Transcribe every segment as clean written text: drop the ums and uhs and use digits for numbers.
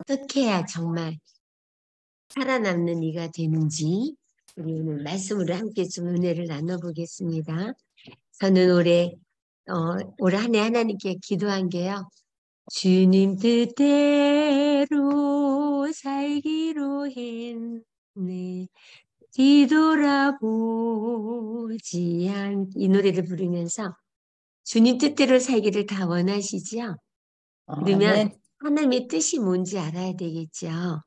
어떻게 해야 정말 살아남는 이가 되는지 우리 오늘 말씀으로 함께 좀 은혜를 나눠보겠습니다. 저는 올해 한 해 하나님께 기도한 게요. 주님 뜻대로 살기로 했네. 뒤돌아보지 이 노래를 부르면서 주님 뜻대로 살기를 다 원하시지요? 그러면 네. 하나님의 뜻이 뭔지 알아야 되겠죠.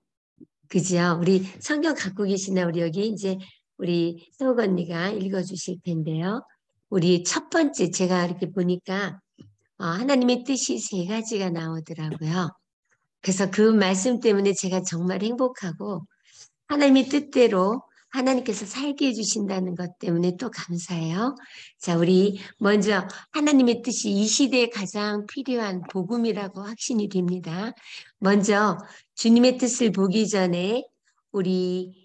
그죠? 우리 성경 갖고 계시나 우리 여기 이제 우리 서욱 언니가 읽어주실 텐데요. 우리 첫 번째 제가 이렇게 보니까 하나님의 뜻이 세 가지가 나오더라고요. 그래서 그 말씀 때문에 제가 정말 행복하고 하나님의 뜻대로 하나님께서 살게 해주신다는 것 때문에 또 감사해요. 자, 우리 먼저 하나님의 뜻이 이 시대에 가장 필요한 복음이라고 확신이 됩니다. 먼저 주님의 뜻을 보기 전에 우리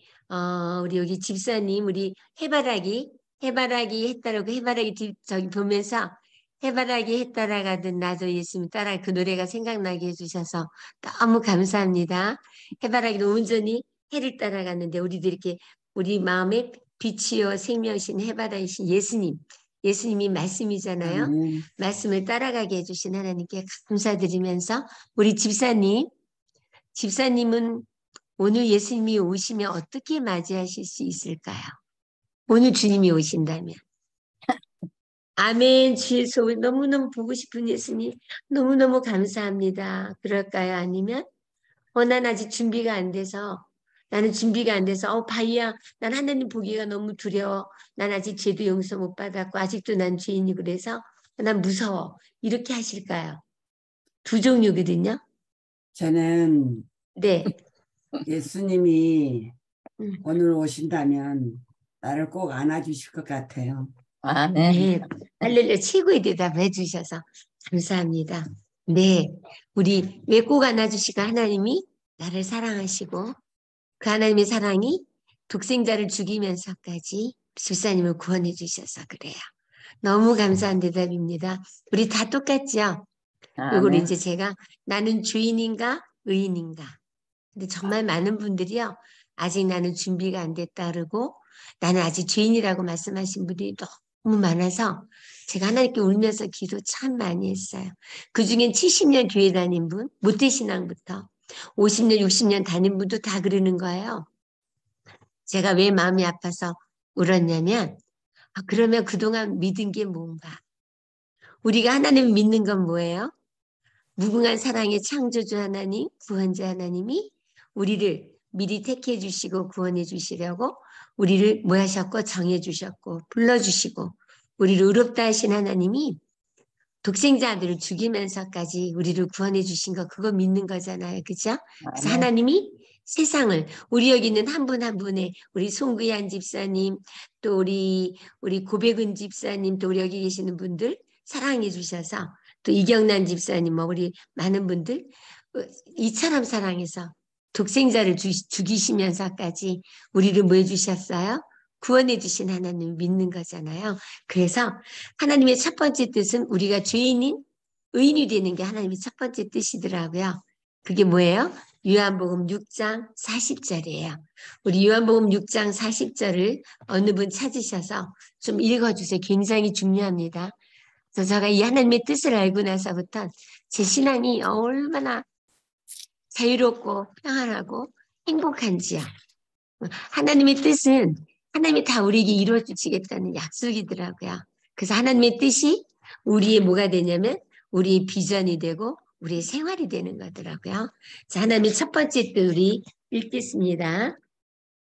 여기 집사님, 우리 해바라기 했다라고 해바라기 저기 보면서 해바라기 했다라가든 나도 예수님 따라 그 노래가 생각나게 해주셔서 너무 감사합니다. 해바라기는 온전히 해를 따라갔는데 우리도 이렇게 우리 마음에 빛이요 생명이신 해바라기신 예수님이 말씀이잖아요. 아멘. 말씀을 따라가게 해주신 하나님께 감사드리면서 우리 집사님은 오늘 예수님이 오시면 어떻게 맞이하실 수 있을까요? 오늘 주님이 오신다면. 아멘. 주의 소을 너무너무 보고 싶은 예수님 너무너무 감사합니다. 그럴까요? 아니면 난 아직 준비가 안 돼서 나는 준비가 안 돼서 바이야 난 하나님 보기가 너무 두려워. 난 아직 죄도 용서 못 받았고 아직도 난 죄인이고 그래서 난 무서워. 이렇게 하실까요? 두 종류거든요. 저는 네. 예수님이 음. 오늘 오신다면 나를 꼭 안아주실 것 같아요. 네. 할렐루야 최고의 대답을 해주셔서 감사합니다. 네. 우리 왜 꼭 안아주시고 하나님이 나를 사랑하시고 그 하나님의 사랑이 독생자를 죽이면서까지 집사님을 구원해 주셔서 그래요. 너무 감사한 대답입니다. 우리 다 똑같죠? 요걸 이제 제가 나는 죄인인가 의인인가. 근데 정말 많은 분들이요. 아직 나는 준비가 안 됐다 그러고 나는 아직 죄인이라고 말씀하신 분들이 너무 많아서 제가 하나님께 울면서 기도 참 많이 했어요. 그중엔 70년 교회 다닌 분, 모태신앙부터 50년, 60년 다닌 분도 다 그러는 거예요. 제가 왜 마음이 아파서 울었냐면 그러면 그동안 믿은 게 뭔가. 우리가 하나님을 믿는 건 뭐예요? 무궁한 사랑의 창조주 하나님, 구원자 하나님이 우리를 미리 택해 주시고 구원해 주시려고 우리를 뭐 하셨고 정해 주셨고 불러주시고 우리를 의롭다 하신 하나님이 독생자 아들을 죽이면서까지 우리를 구원해 주신 거 그거 믿는 거잖아요. 그죠? 그래서 하나님이 세상을 우리 여기 있는 한 분 한 분의 우리 송구한 집사님 또 우리 고백은 집사님 또 우리 여기 계시는 분들 사랑해 주셔서 또 이경란 집사님 뭐 우리 많은 분들 이처럼 사랑해서 독생자를 죽이시면서까지 우리를 뭐 해주셨어요? 구원해 주신 하나님을 믿는 거잖아요. 그래서 하나님의 첫 번째 뜻은 우리가 죄인인 의인이 되는 게 하나님의 첫 번째 뜻이더라고요. 그게 뭐예요? 요한복음 6장 40절이에요. 우리 요한복음 6장 40절을 어느 분 찾으셔서 좀 읽어주세요. 굉장히 중요합니다. 그래서 제가 이 하나님의 뜻을 알고 나서부터 제 신앙이 얼마나 자유롭고 평안하고 행복한지요. 하나님의 뜻은 하나님이 다 우리에게 이루어 주시겠다는 약속이더라고요. 그래서 하나님의 뜻이 우리의 뭐가 되냐면 우리의 비전이 되고 우리의 생활이 되는 거더라고요. 자, 하나님의 첫 번째 뜻 우리 읽겠습니다.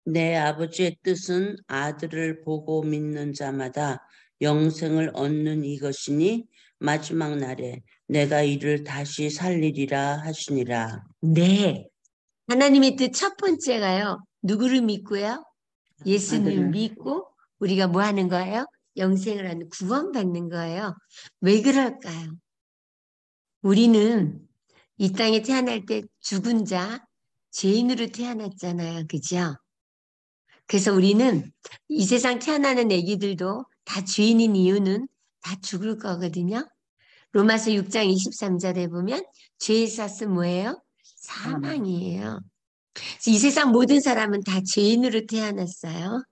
내 아버지의 뜻은 아들을 보고 믿는 자마다 영생을 얻는 이것이니 마지막 날에 내가 이를 다시 살리리라 하시니라. 네. 하나님의 뜻 첫 번째가요. 누구를 믿고요? 예수님 믿고 우리가 뭐 하는 거예요? 영생을 하는 구원받는 거예요. 왜 그럴까요? 우리는 이 땅에 태어날 때 죽은 자, 죄인으로 태어났잖아요. 그죠? 그래서 우리는 이 세상 태어나는 애기들도 다 죄인인 이유는 다 죽을 거거든요. 로마서 6장 23절에 보면 죄의 값은 뭐예요? 사망이에요. 이 세상 모든 사람은 다 죄인으로 태어났어요.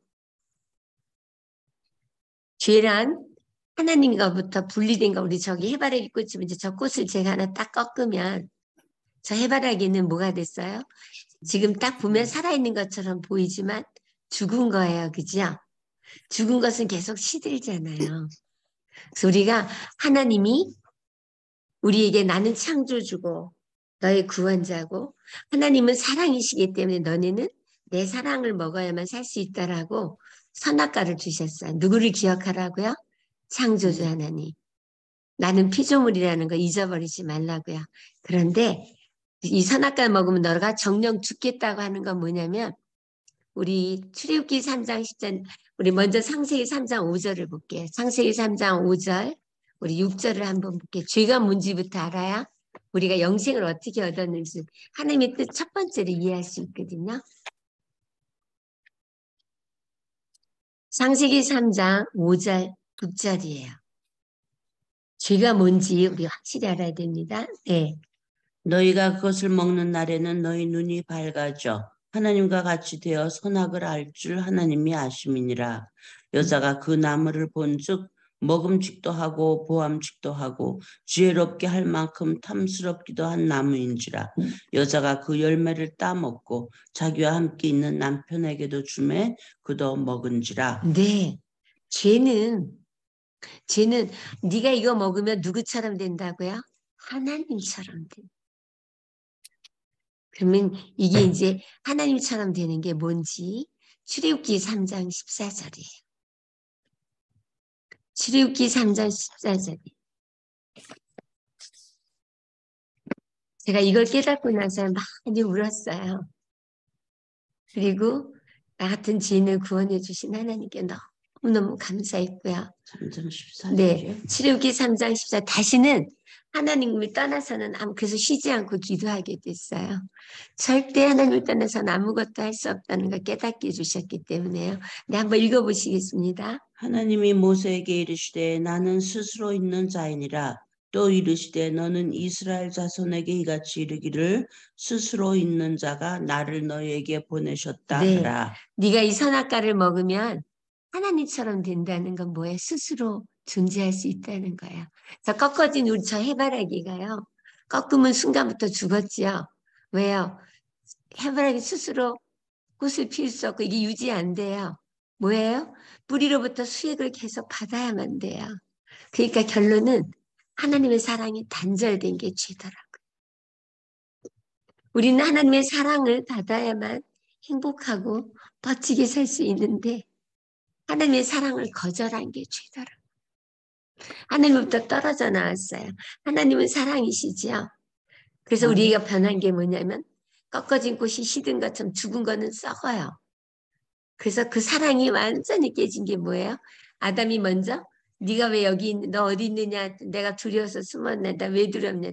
죄란 하나님과부터 분리된 거. 우리 저기 해바라기 꽃이면 이제 저 꽃을 제가 하나 딱 꺾으면 저 해바라기는 뭐가 됐어요? 지금 딱 보면 살아있는 것처럼 보이지만 죽은 거예요. 그죠? 죽은 것은 계속 시들잖아요. 그래서 우리가 하나님이 우리에게 나는 창조주고 너의 구원자고 하나님은 사랑이시기 때문에 너네는 내 사랑을 먹어야만 살 수 있다라고 선악과를 주셨어요. 누구를 기억하라고요? 창조주 하나님. 나는 피조물이라는 거 잊어버리지 말라고요. 그런데 이 선악과를 먹으면 너가 정령 죽겠다고 하는 건 뭐냐면 우리 출애굽기 3장 10절 우리 먼저 창세기 3장 5절을 볼게요. 창세기 3장 5절 우리 6절을 한번 볼게요. 죄가 뭔지부터 알아야 우리가 영생을 어떻게 얻었는지 하나님의 뜻 첫 번째로 이해할 수 있거든요. 창세기 3장 5절 6절이에요. 죄가 뭔지 우리 확실히 알아야 됩니다. 네. 너희가 그것을 먹는 날에는 너희 눈이 밝아져 하나님과 같이 되어 선악을 알 줄 하나님이 아심이니라. 여자가 그 나무를 본즉 먹음직도 하고 보암직도 하고 지혜롭게 할 만큼 탐스럽기도 한 나무인지라. 여자가 그 열매를 따먹고 자기와 함께 있는 남편에게도 주매 그도 먹은지라. 네. 죄는 네가 이거 먹으면 누구처럼 된다고요? 하나님처럼 돼. 그러면 이게 이제 하나님처럼 되는 게 뭔지 출애굽기 3장 14절이에요. 출애굽기 3장 14절이에요. 제가 이걸 깨닫고 나서 많이 울었어요. 그리고 나 같은 죄인을 구원해 주신 하나님께 너무너무 감사했고요. 3장 14절이요? 네, 출애굽기 3장 14절 다시는 하나님을 떠나서는 그래서 쉬지 않고 기도하게 됐어요. 절대 하나님을 떠나서는 아무것도 할 수 없다는 걸 깨닫게 해주셨기 때문에요. 네, 한번 읽어보시겠습니다. 하나님이 모세에게 이르시되 나는 스스로 있는 자이니라. 또 이르시되 너는 이스라엘 자손에게 이같이 이르기를 스스로 있는 자가 나를 너희에게 보내셨다 네, 하라. 네가 이 선악과를 먹으면 하나님처럼 된다는 건 뭐예요? 스스로 존재할 수 있다는 거예요. 저 꺾어진 우리 저 해바라기가요. 꺾으면 순간부터 죽었지요. 왜요? 해바라기 스스로 꽃을 피울 수 없고 이게 유지 안 돼요. 뭐예요? 뿌리로부터 수액을 계속 받아야만 돼요. 그러니까 결론은 하나님의 사랑이 단절된 게 죄더라고요. 우리는 하나님의 사랑을 받아야만 행복하고 멋지게 살 수 있는데 하나님의 사랑을 거절한 게 죄더라고요. 하나님부터 떨어져 나왔어요. 하나님은 사랑이시지요. 그래서 우리가 변한 게 뭐냐면 꺾어진 꽃이 시든 것처럼 죽은 거는 썩어요. 그래서 그 사랑이 완전히 깨진 게 뭐예요? 아담이 먼저 네가 왜 여기 있는 너 어디 있느냐 내가 두려워서 숨었네 나 왜 두렵냐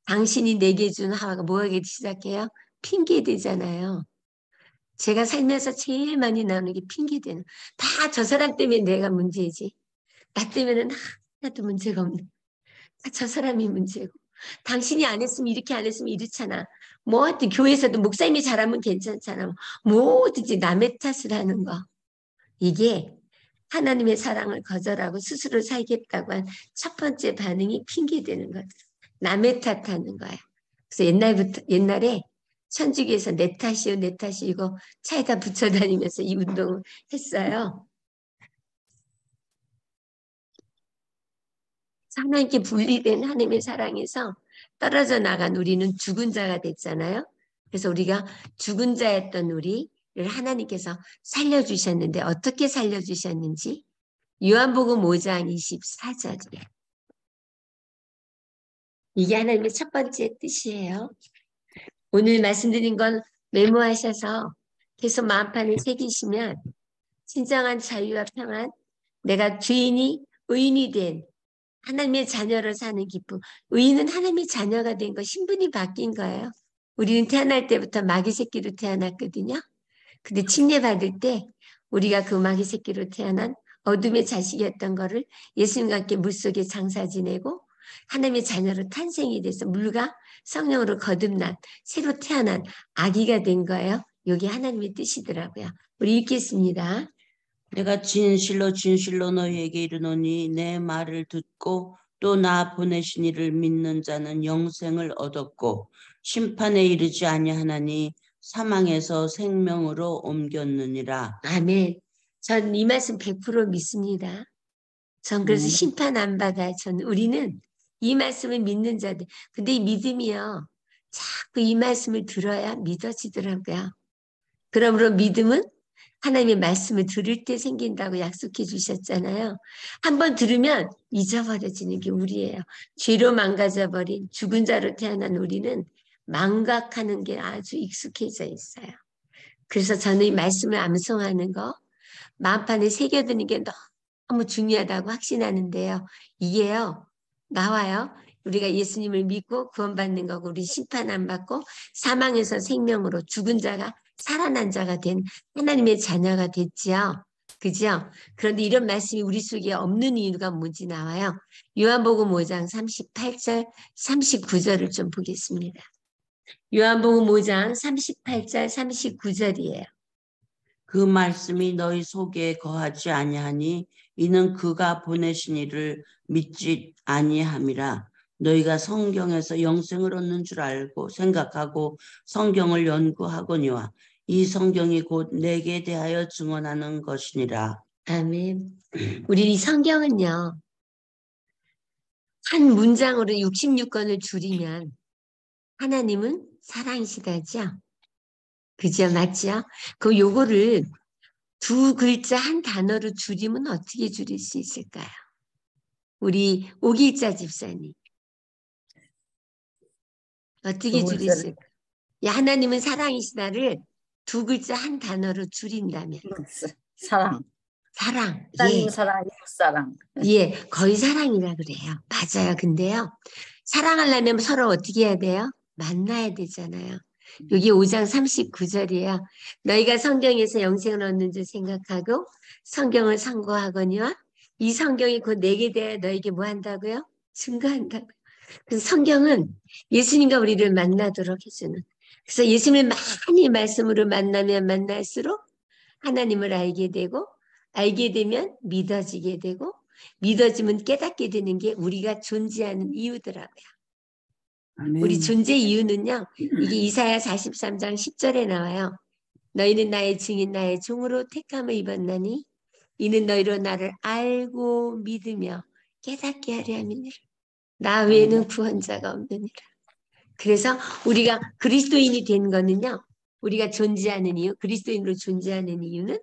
당신이 내게 준 하와가 뭐하기 시작해요? 핑계대잖아요. 제가 살면서 제일 많이 나오는 게 핑계대는 다 저 사람 때문에 내가 문제지 나 때문에는 하나도 문제가 없네. 다 저 사람이 문제고 당신이 안 했으면 이렇게 안 했으면 이렇잖아. 뭐 하여튼 교회에서도 목사님이 잘하면 괜찮잖아. 뭐든지 남의 탓을 하는 거. 이게 하나님의 사랑을 거절하고 스스로 살겠다고 한 첫 번째 반응이 핑계대는 거죠. 남의 탓하는 거야. 그래서 옛날에 천주교에서 내 탓이요 내 탓이 이거 차에다 붙여 다니면서 이 운동을 했어요. 하나님께 분리된 하나님의 사랑에서 떨어져 나간 우리는 죽은 자가 됐잖아요. 그래서 우리가 죽은 자였던 우리를 하나님께서 살려주셨는데 어떻게 살려주셨는지 요한복음 5장 24절이에요. 이게 하나님의 첫 번째 뜻이에요. 오늘 말씀드린 건 메모하셔서 계속 마음판에 새기시면 진정한 자유와 평안, 내가 죄인이 의인이 된 하나님의 자녀로 사는 기쁨. 의인은 하나님의 자녀가 된 거, 신분이 바뀐 거예요. 우리는 태어날 때부터 마귀 새끼로 태어났거든요. 근데 침례받을 때 우리가 그 마귀 새끼로 태어난 어둠의 자식이었던 거를 예수님과 함께 물속에 장사 지내고 하나님의 자녀로 탄생이 돼서 물과 성령으로 거듭난 새로 태어난 아기가 된 거예요. 여기 하나님의 뜻이더라고요. 우리 읽겠습니다. 내가 진실로 진실로 너희에게 이르노니 내 말을 듣고 또 나 보내신 이를 믿는 자는 영생을 얻었고 심판에 이르지 아니하나니 사망에서 생명으로 옮겼느니라. 아멘. 전 이 말씀 100% 믿습니다. 전 그래서 심판 안 받아요. 우리는 이 말씀을 믿는 자들. 근데 이 믿음이요. 자꾸 이 말씀을 들어야 믿어지더라고요. 그러므로 믿음은 하나님의 말씀을 들을 때 생긴다고 약속해 주셨잖아요. 한번 들으면 잊어버려지는 게 우리예요. 죄로 망가져버린 죽은 자로 태어난 우리는 망각하는 게 아주 익숙해져 있어요. 그래서 저는 이 말씀을 암송하는 거, 마음판에 새겨두는 게 너무 중요하다고 확신하는데요. 이게요, 나와요. 우리가 예수님을 믿고 구원받는 거고 우리 심판 안 받고 사망에서 생명으로 죽은 자가 살아난 자가 된 하나님의 자녀가 됐지요. 그죠? 그런데 이런 말씀이 우리 속에 없는 이유가 뭔지 나와요. 요한복음 5장 38절 39절을 좀 보겠습니다. 요한복음 5장 38절 39절이에요. 그 말씀이 너희 속에 거하지 아니하니 이는 그가 보내신 이를 믿지 아니함이라. 너희가 성경에서 영생을 얻는 줄 알고 생각하고 성경을 연구하거니와 이 성경이 곧 내게 대하여 증언하는 것이니라. 아멘. 우리 이 성경은요. 한 문장으로 66권을 줄이면 하나님은 사랑이시다죠. 그죠? 맞죠? 그 요거를 두 글자 한 단어로 줄이면 어떻게 줄일 수 있을까요? 우리 오길자 집사님. 어떻게 줄일 수 있을까요? 하나님은 사랑이시다를 두 글자 한 단어로 줄인다면. 사랑. 사랑. 하나님 예. 사랑, 이웃 사랑. 예, 거의 사랑이라 그래요. 맞아요. 근데요. 사랑하려면 서로 어떻게 해야 돼요? 만나야 되잖아요. 여기 5장 39절이에요. 너희가 성경에서 영생을 얻는 줄 생각하고 성경을 상고하거니와 이 성경이 곧 내게 대하여 너에게 뭐 한다고요? 증거한다고요. 그래서 성경은 예수님과 우리를 만나도록 해주는. 그래서 예수님을 많이 말씀으로 만나면 만날수록 하나님을 알게 되고 알게 되면 믿어지게 되고 믿어지면 깨닫게 되는 게 우리가 존재하는 이유더라고요. 아멘. 우리 존재 이유는요. 이게 이사야 43장 10절에 나와요. 너희는 나의 증인 나의 종으로 택함을 입었나니 이는 너희로 나를 알고 믿으며 깨닫게 하려 함이니라. 나 외에는 구원자가 없느니라. 그래서 우리가 그리스도인이 된 거는요. 우리가 존재하는 이유, 그리스도인으로 존재하는 이유는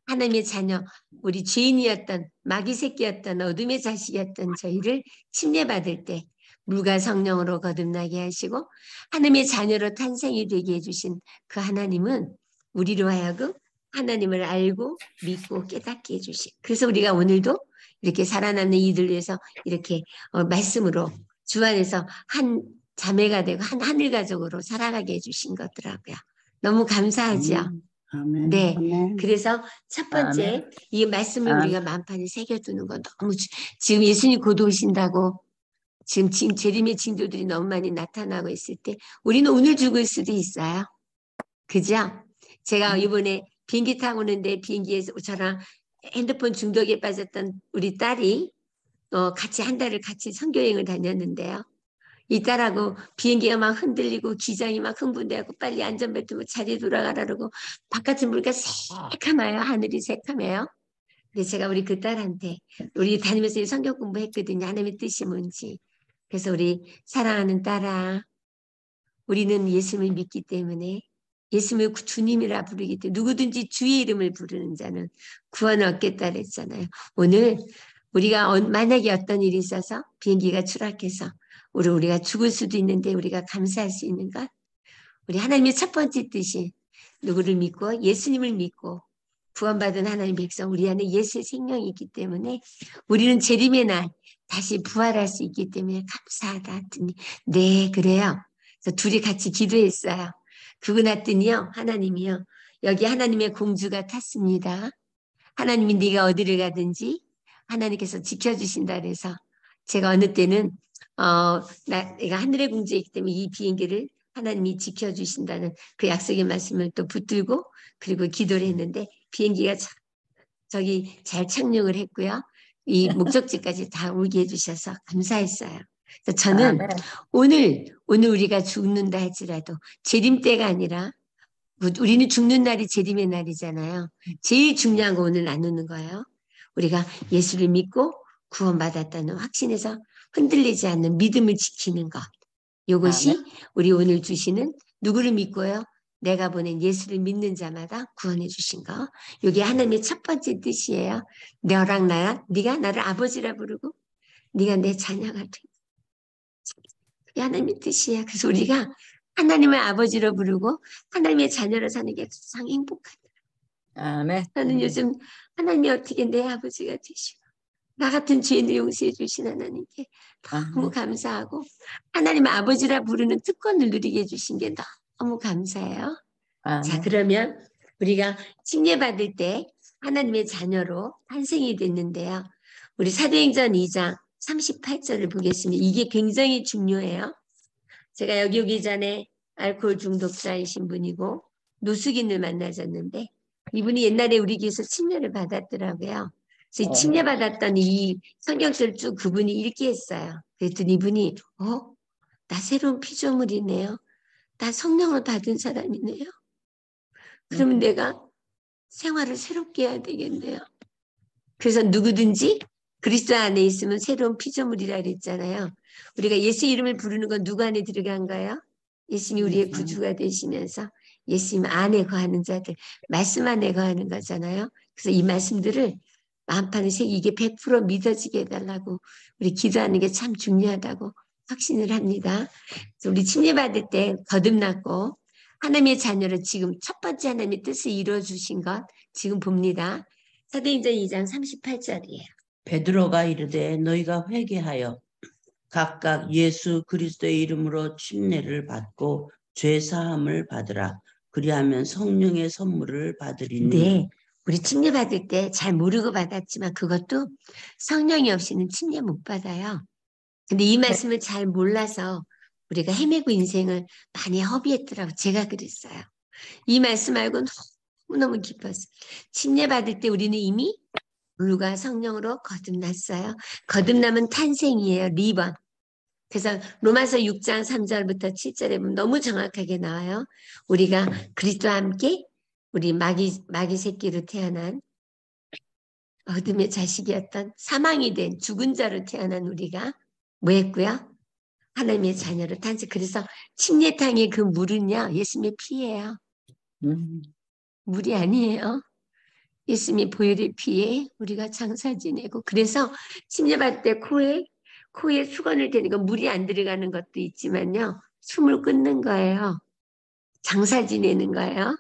하나님의 자녀, 우리 죄인이었던 마귀 새끼였던 어둠의 자식이었던 저희를 침례받을 때 물과 성령으로 거듭나게 하시고 하나님의 자녀로 탄생이 되게 해주신 그 하나님은 우리로 하여금 하나님을 알고 믿고 깨닫게 해주신. 그래서 우리가 오늘도 이렇게 살아남는 이들 위해서 이렇게 말씀으로 주 안에서 한 자매가 되고 한 하늘 가족으로 살아가게 해주신 것더라고요. 너무 감사하죠. 아멘. 네. 아멘. 그래서 첫 번째 아멘. 이 말씀을 아멘. 우리가 마음판에 새겨두는 건 너무 지금 예수님 곧 오신다고 지금 재림의 징조들이 너무 많이 나타나고 있을 때 우리는 오늘 죽을 수도 있어요. 그죠? 제가 이번에 비행기 타고 오는데 비행기에서 저랑 핸드폰 중독에 빠졌던 우리 딸이 같이 한 달을 같이 선교여행을 다녔는데요. 이 딸하고 비행기가 막 흔들리고 기장이 막 흥분돼갖고 빨리 안전벨트 뭐 자리에 돌아가라 그러고 바깥은 보니까 새카매요. 하늘이 새카매요. 근데 제가 우리 그 딸한테 우리 다니면서 성경 공부했거든요. 하나님의 뜻이 뭔지. 그래서 우리 사랑하는 딸아 우리는 예수님을 믿기 때문에 예수님을 주님이라 부르기 때문에 누구든지 주의 이름을 부르는 자는 구원을 얻겠다 그랬잖아요. 오늘 우리가 만약에 어떤 일이 있어서 비행기가 추락해서 우리가 죽을 수도 있는데 우리가 감사할 수 있는 것 우리 하나님의 첫 번째 뜻이 누구를 믿고 예수님을 믿고 구원받은 하나님 백성 우리 안에 예수의 생명이 있기 때문에 우리는 재림의 날 다시 부활할 수 있기 때문에 감사하다 했더니 네 그래요. 그래서 둘이 같이 기도했어요. 그러고 났더니요 하나님이요 여기 하나님의 공주가 탔습니다. 하나님이 네가 어디를 가든지 하나님께서 지켜주신다 그래서 제가 어느 때는 내가 하늘의 공주이기 때문에 이 비행기를 하나님이 지켜주신다는 그 약속의 말씀을 또 붙들고 그리고 기도를 했는데 비행기가 저기 잘 착륙을 했고요. 이 목적지까지 다 오게 해주셔서 감사했어요. 그래서 저는 아멘. 오늘 우리가 죽는다 할지라도 재림 때가 아니라 우리는 죽는 날이 재림의 날이잖아요. 제일 중요한 거 오늘 나누는 거예요. 우리가 예수를 믿고 구원받았다는 확신에서 흔들리지 않는 믿음을 지키는 것. 이것이 우리 오늘 주시는 누구를 믿고요? 내가 보낸 예수를 믿는 자마다 구원해 주신 거. 이게 하나님의 첫 번째 뜻이에요. 너랑 나야, 네가 나를 아버지라 부르고 네가 내 자녀가 돼. 그게 하나님의 뜻이에요. 그래서 우리가 하나님을 아버지로 부르고 하나님의 자녀로 사는 게 가장 행복하다. 아멘. 저는 요즘 하나님이 어떻게 내 아버지가 되시고 나 같은 죄인을 용서해 주신 하나님께 너무 감사하고 하나님의 아버지라 부르는 특권을 누리게 해주신 게 너무 감사해요. 자, 그러면 우리가 칭례받을 때 하나님의 자녀로 탄생이 됐는데요. 우리 사도행전 2장 38절을 보겠습니다. 이게 굉장히 중요해요. 제가 여기 오기 전에 알코올 중독자이신 분이고 노숙인을 만나셨는데 이분이 옛날에 우리 교회에서 침례를 받았더라고요. 그래서 침례받았던 이 성경서를 쭉 그분이 읽게 했어요. 그랬더니 이분이 나 새로운 피조물이네요. 나 성령을 받은 사람이네요. 그러면 내가 생활을 새롭게 해야 되겠네요. 그래서 누구든지 그리스도 안에 있으면 새로운 피조물이라 그랬잖아요. 우리가 예수 이름을 부르는 건 누구 안에 들어간가요? 예수님이 우리의 구주가 되시면서 예수님 안에 거하는 자들, 말씀 안에 거하는 거잖아요. 그래서 이 말씀들을 마음판에 새기게 100% 믿어지게 해달라고 우리 기도하는 게 참 중요하다고 확신을 합니다. 그래서 우리 침례받을 때 거듭났고 하나님의 자녀로 지금 첫 번째 하나님의 뜻을 이루어주신 것 지금 봅니다. 사도행전 2장 38절이에요. 베드로가 이르되 너희가 회개하여 각각 예수 그리스도의 이름으로 침례를 받고 죄 사함을 받으라. 그리하면 성령의 선물을 받으리니. 네, 우리 침례 받을 때 잘 모르고 받았지만 그것도 성령이 없이는 침례 못 받아요. 근데 이 말씀을 잘 몰라서 우리가 헤매고 인생을 많이 허비했더라고. 제가 그랬어요. 이 말씀 알고 너무너무 기뻤어요. 침례 받을 때 우리는 이미 물과 성령으로 거듭났어요. 거듭남은 탄생이에요. 리번. 그래서 로마서 6장 3절부터 7절에 보면 너무 정확하게 나와요. 우리가 그리스도와 함께 우리 마귀 새끼로 태어난 어둠의 자식이었던 사망이 된 죽은 자로 태어난 우리가 뭐 했고요? 하나님의 자녀로 탄생. 그래서 침례탕의 그 물은요. 예수님의 피예요. 물이 아니에요. 예수님의 보혈의 피에 우리가 장사 지내고 그래서 침례받을 때 코에 수건을 대는 건 물이 안 들어가는 것도 있지만요. 숨을 끊는 거예요. 장사 지내는 거예요.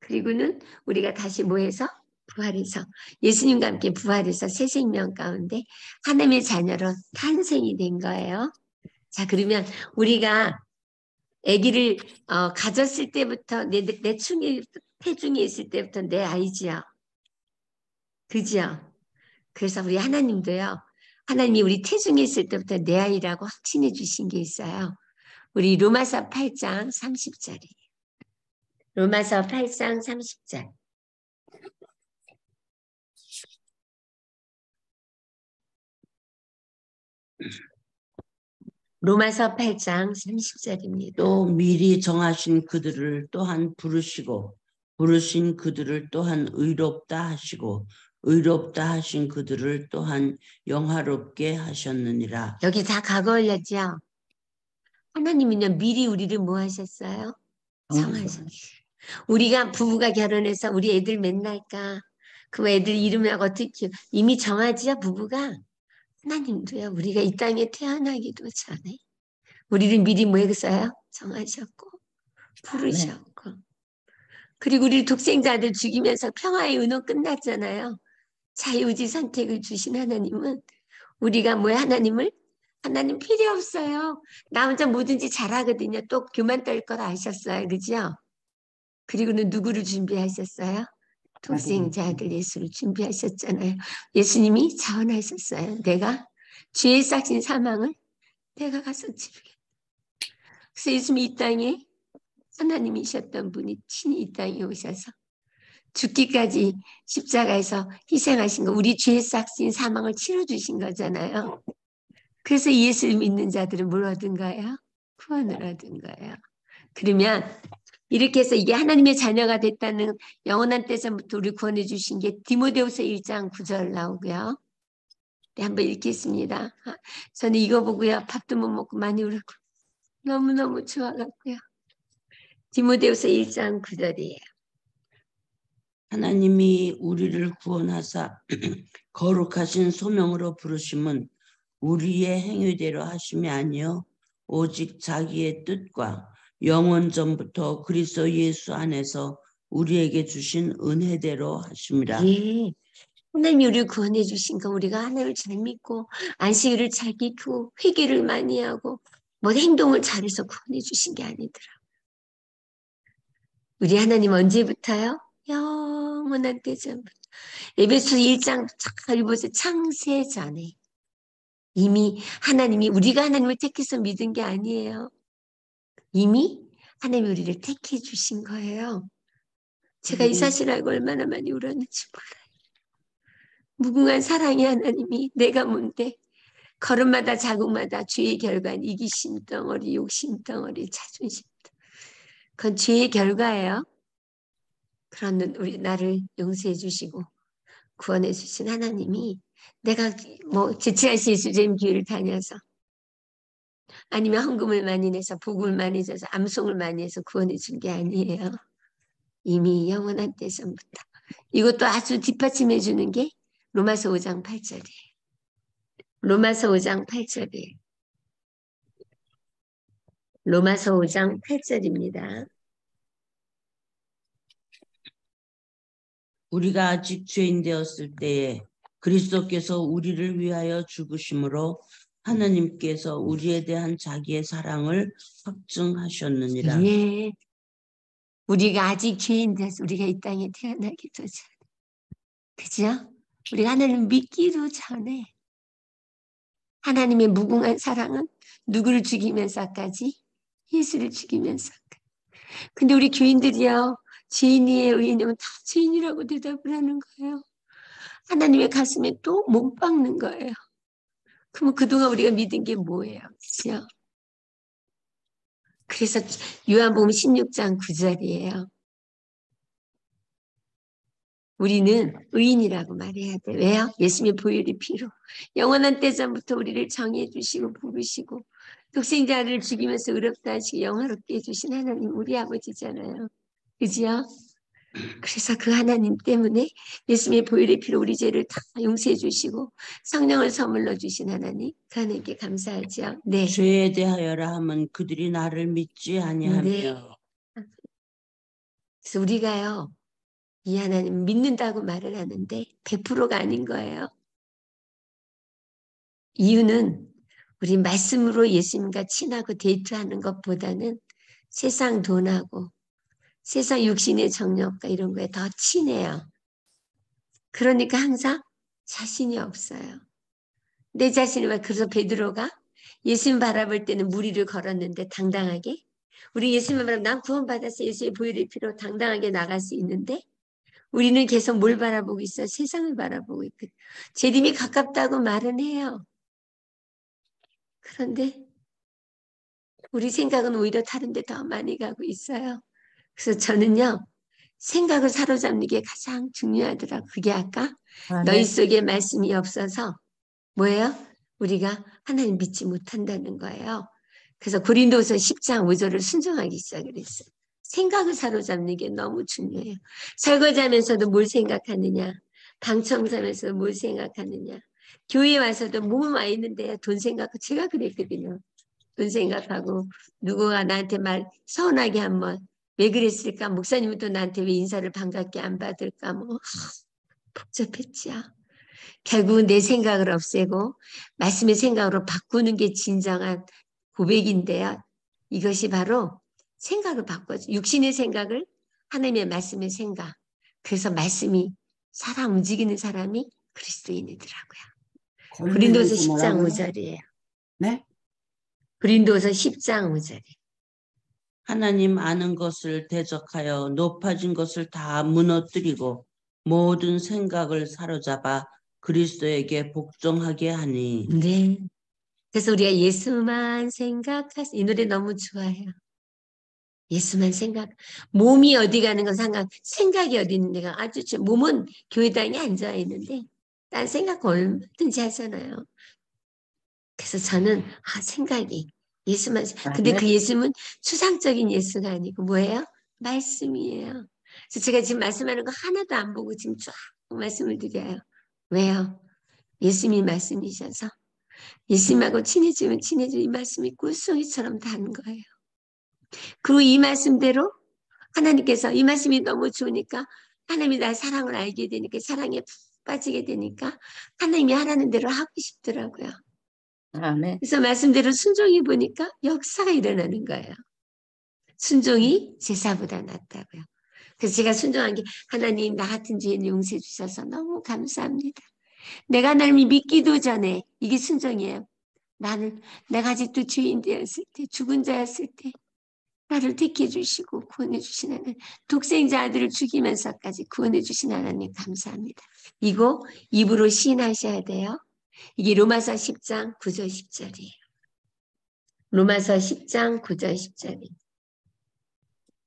그리고는 우리가 다시 뭐해서? 부활해서 예수님과 함께 부활해서 새 생명 가운데 하나님의 자녀로 탄생이 된 거예요. 자, 그러면 우리가 아기를 가졌을 때부터 내 태중에 있을 때부터 내 아이지요. 그죠? 그래서 우리 하나님도요. 하나님이 우리 태중에 있을 때부터 내 아이라고 확신해 주신 게 있어요. 우리 로마서 8장 30절이에요. 로마서 8장 30절. 로마서 8장 30절입니다. 또 미리 정하신 그들을 또한 부르시고 부르신 그들을 또한 의롭다 하시고 의롭다 하신 그들을 또한 영화롭게 하셨느니라. 여기 다 과거 올렸죠? 하나님은요 미리 우리를 뭐 하셨어요? 정하셨어요. 우리가 부부가 결혼해서 우리 애들 맨날까? 그 애들 이름을 어떻게 이미 정하지요 부부가? 하나님도요 우리가 이 땅에 태어나기도 전에 우리를 미리 뭐 했어요? 정하셨고 부르셨고 그리고 우리 독생자들 죽이면서 평화의 은호 끝났잖아요. 자유의지 선택을 주신 하나님은 우리가 뭐야 하나님 필요 없어요. 나 혼자 뭐든지 잘하거든요. 또 교만 떨 걸 아셨어요. 그죠? 그리고는 누구를 준비하셨어요? 독생자 아들 예수를 준비하셨잖아요. 예수님이 자원하셨어요. 내가 죄에 싹신 사망을 내가 가서 치르겠다. 그래서 예수님이 이 땅에 하나님이셨던 분이 친히 이 땅에 오셔서 죽기까지 십자가에서 희생하신 거, 우리 죄에 싹신 사망을 치러주신 거잖아요. 그래서 예수를 믿는 자들은 뭘 얻은 거예요? 구원을 얻은 거예요. 그러면 이렇게 해서 이게 하나님의 자녀가 됐다는 영원한 때서부터 우리 구원해 주신 게 디모데후서 1장 9절 나오고요. 네, 한번 읽겠습니다. 저는 이거 보고요. 밥도 못 먹고 많이 울고 너무너무 좋아갖고요. 디모데후서 1장 9절이에요. 하나님이 우리를 구원하사 거룩하신 소명으로 부르심은 우리의 행위대로 하심이 아니요 오직 자기의 뜻과 영원 전부터 그리스도 예수 안에서 우리에게 주신 은혜대로 하심이라. 예. 하나님이 우리를 구원해 주신 거 우리가 하나님을 잘 믿고 안식일을 잘 지키고 회개를 많이 하고 뭐 행동을 잘해서 구원해 주신 게 아니더라. 우리 하나님 언제부터요? 영원한 때전부터. 에베소 1장 잘 읽어보세요. 창세 전에 이미 하나님이 우리가 하나님을 택해서 믿은 게 아니에요. 이미 하나님이 우리를 택해 주신 거예요. 제가 이 사실 알고 얼마나 많이 울었는지 몰라요. 무궁한 사랑의 하나님이 내가 뭔데 걸음마다 자국마다 죄의 결과는 이기심 덩어리, 욕심 덩어리, 자존심 그건 죄의 결과예요. 그런 우리 나를 용서해 주시고 구원해 주신 하나님이 내가 뭐 지치할수 예수님 교회를 다녀서 아니면 헌금을 많이 내서 복음을 많이 줘서 암송을 많이 해서 구원해 준 게 아니에요. 이미 영원한 때서부터. 이것도 아주 뒷받침해 주는 게 로마서 5장 8절이에요. 로마서 5장 8절이에요. 로마서 5장 8절입니다. 우리가 아직 죄인 되었을 때에 그리스도께서 우리를 위하여 죽으심으로 하나님께서 우리에 대한 자기의 사랑을 확증하셨느니라. 예. 우리가 아직 죄인 돼서 우리가 이 땅에 태어나기도 전에. 그죠? 우리가 하나님을 믿기도 전에 하나님의 무궁한 사랑은 누구를 죽이면서까지? 예수를 죽이면서까지. 근데 우리 교인들이요. 죄인이에요, 의인이면 다 죄인이라고 대답을 하는 거예요. 하나님의 가슴에 또 못 박는 거예요. 그러면 그동안 우리가 믿은 게 뭐예요? 그죠? 그래서 요한복음 16장 9절이에요. 우리는 의인이라고 말해야 돼. 왜요? 예수님의 보혈의 피로. 영원한 때전부터 우리를 정해 주시고 부르시고 독생자를 죽이면서 의롭다 하시고 영화롭게 해주신 하나님 우리 아버지잖아요. 그죠? 그래서 그 하나님 때문에 예수님의 보혈의 피로 우리 죄를 다 용서해 주시고 성령을 선물로 주신 하나님 그 하나님께 감사하죠. 네. 죄에 대하여라 하면 그들이 나를 믿지 아니하며. 네. 그래서 우리가요. 이 하나님 믿는다고 말을 하는데 100%가 아닌 거예요. 이유는 우리 말씀으로 예수님과 친하고 데이트하는 것보다는 세상 돈하고 세상 육신의 정욕과 이런 거에 더 친해요. 그러니까 항상 자신이 없어요. 내 자신이 왜 그래서 베드로가 예수님 바라볼 때는 무리를 걸었는데 당당하게 우리 예수님 바라보면 난 구원받아서 예수의 보혈의 피로 당당하게 나갈 수 있는데 우리는 계속 뭘 바라보고 있어? 세상을 바라보고 있거든. 재림이 가깝다고 말은 해요. 그런데 우리 생각은 오히려 다른 데 더 많이 가고 있어요. 그래서 저는요. 생각을 사로잡는 게 가장 중요하더라고요. 그게 아까 너희 속에 말씀이 없어서 뭐예요? 우리가 하나님 믿지 못한다는 거예요. 그래서 고린도서 10장 5절을 순종하기 시작을 했어요. 생각을 사로잡는 게 너무 중요해요. 설거지하면서도 뭘 생각하느냐. 방 청소하면서도 뭘 생각하느냐. 교회 와서도 몸 와 있는데 돈 생각하고 제가 그랬거든요. 돈 생각하고 누구가 나한테 말 서운하게 한번 왜 그랬을까? 목사님은 또 나한테 왜 인사를 반갑게 안 받을까? 뭐 복잡했지요. 결국은 내 생각을 없애고 말씀의 생각으로 바꾸는 게 진정한 고백인데요. 이것이 바로 생각을 바꿔줘. 육신의 생각을 하나님의 말씀의 생각. 그래서 말씀이 사람 움직이는 사람이 그리스도인이더라고요. 고린도서 권면에서 10장 뭐라고요? 5절이에요. 네? 고린도서 10장 5절이에요. 하나님 아는 것을 대적하여 높아진 것을 다 무너뜨리고 모든 생각을 사로잡아 그리스도에게 복종하게 하니. 네. 그래서 우리가 예수만 생각하시, 이 노래 너무 좋아해요. 예수만 생각, 몸이 어디 가는 건 생각이 어디 있는 데가 아주 몸은 교회당에 앉아 있는데, 딴 생각 얼마든지 하잖아요. 그래서 저는, 생각이, 예수만, 근데 그 예수는 추상적인 예수가 아니고 뭐예요? 말씀이에요. 그래서 제가 지금 말씀하는 거 하나도 안 보고 지금 쫙 말씀을 드려요. 왜요? 예수님이 말씀이셔서. 예수님하고 친해지면 이 말씀이 꿀송이처럼 단 거예요. 그리고 이 말씀대로 하나님께서 이 말씀이 너무 좋으니까 하나님이 날 사랑을 알게 되니까 사랑에 푹 빠지게 되니까 하나님이 하라는 대로 하고 싶더라고요. 아멘. 그래서 말씀대로 순종해 보니까 역사가 일어나는 거예요. 순종이 제사보다 낫다고요. 그래서 제가 순종한 게 하나님 나 같은 죄인 용서해 주셔서 너무 감사합니다. 내가 하나님을 믿기도 전에 이게 순종이에요. 내가 아직도 죄인 되었을 때, 죽은 자였을 때 나를 택해 주시고 구원해 주신 하나님, 독생자 아들을 죽이면서까지 구원해 주신 하나님 감사합니다. 이거 입으로 시인하셔야 돼요. 이게 로마서 10장 9절 10절이에요. 로마서 10장 9절 10절이에요.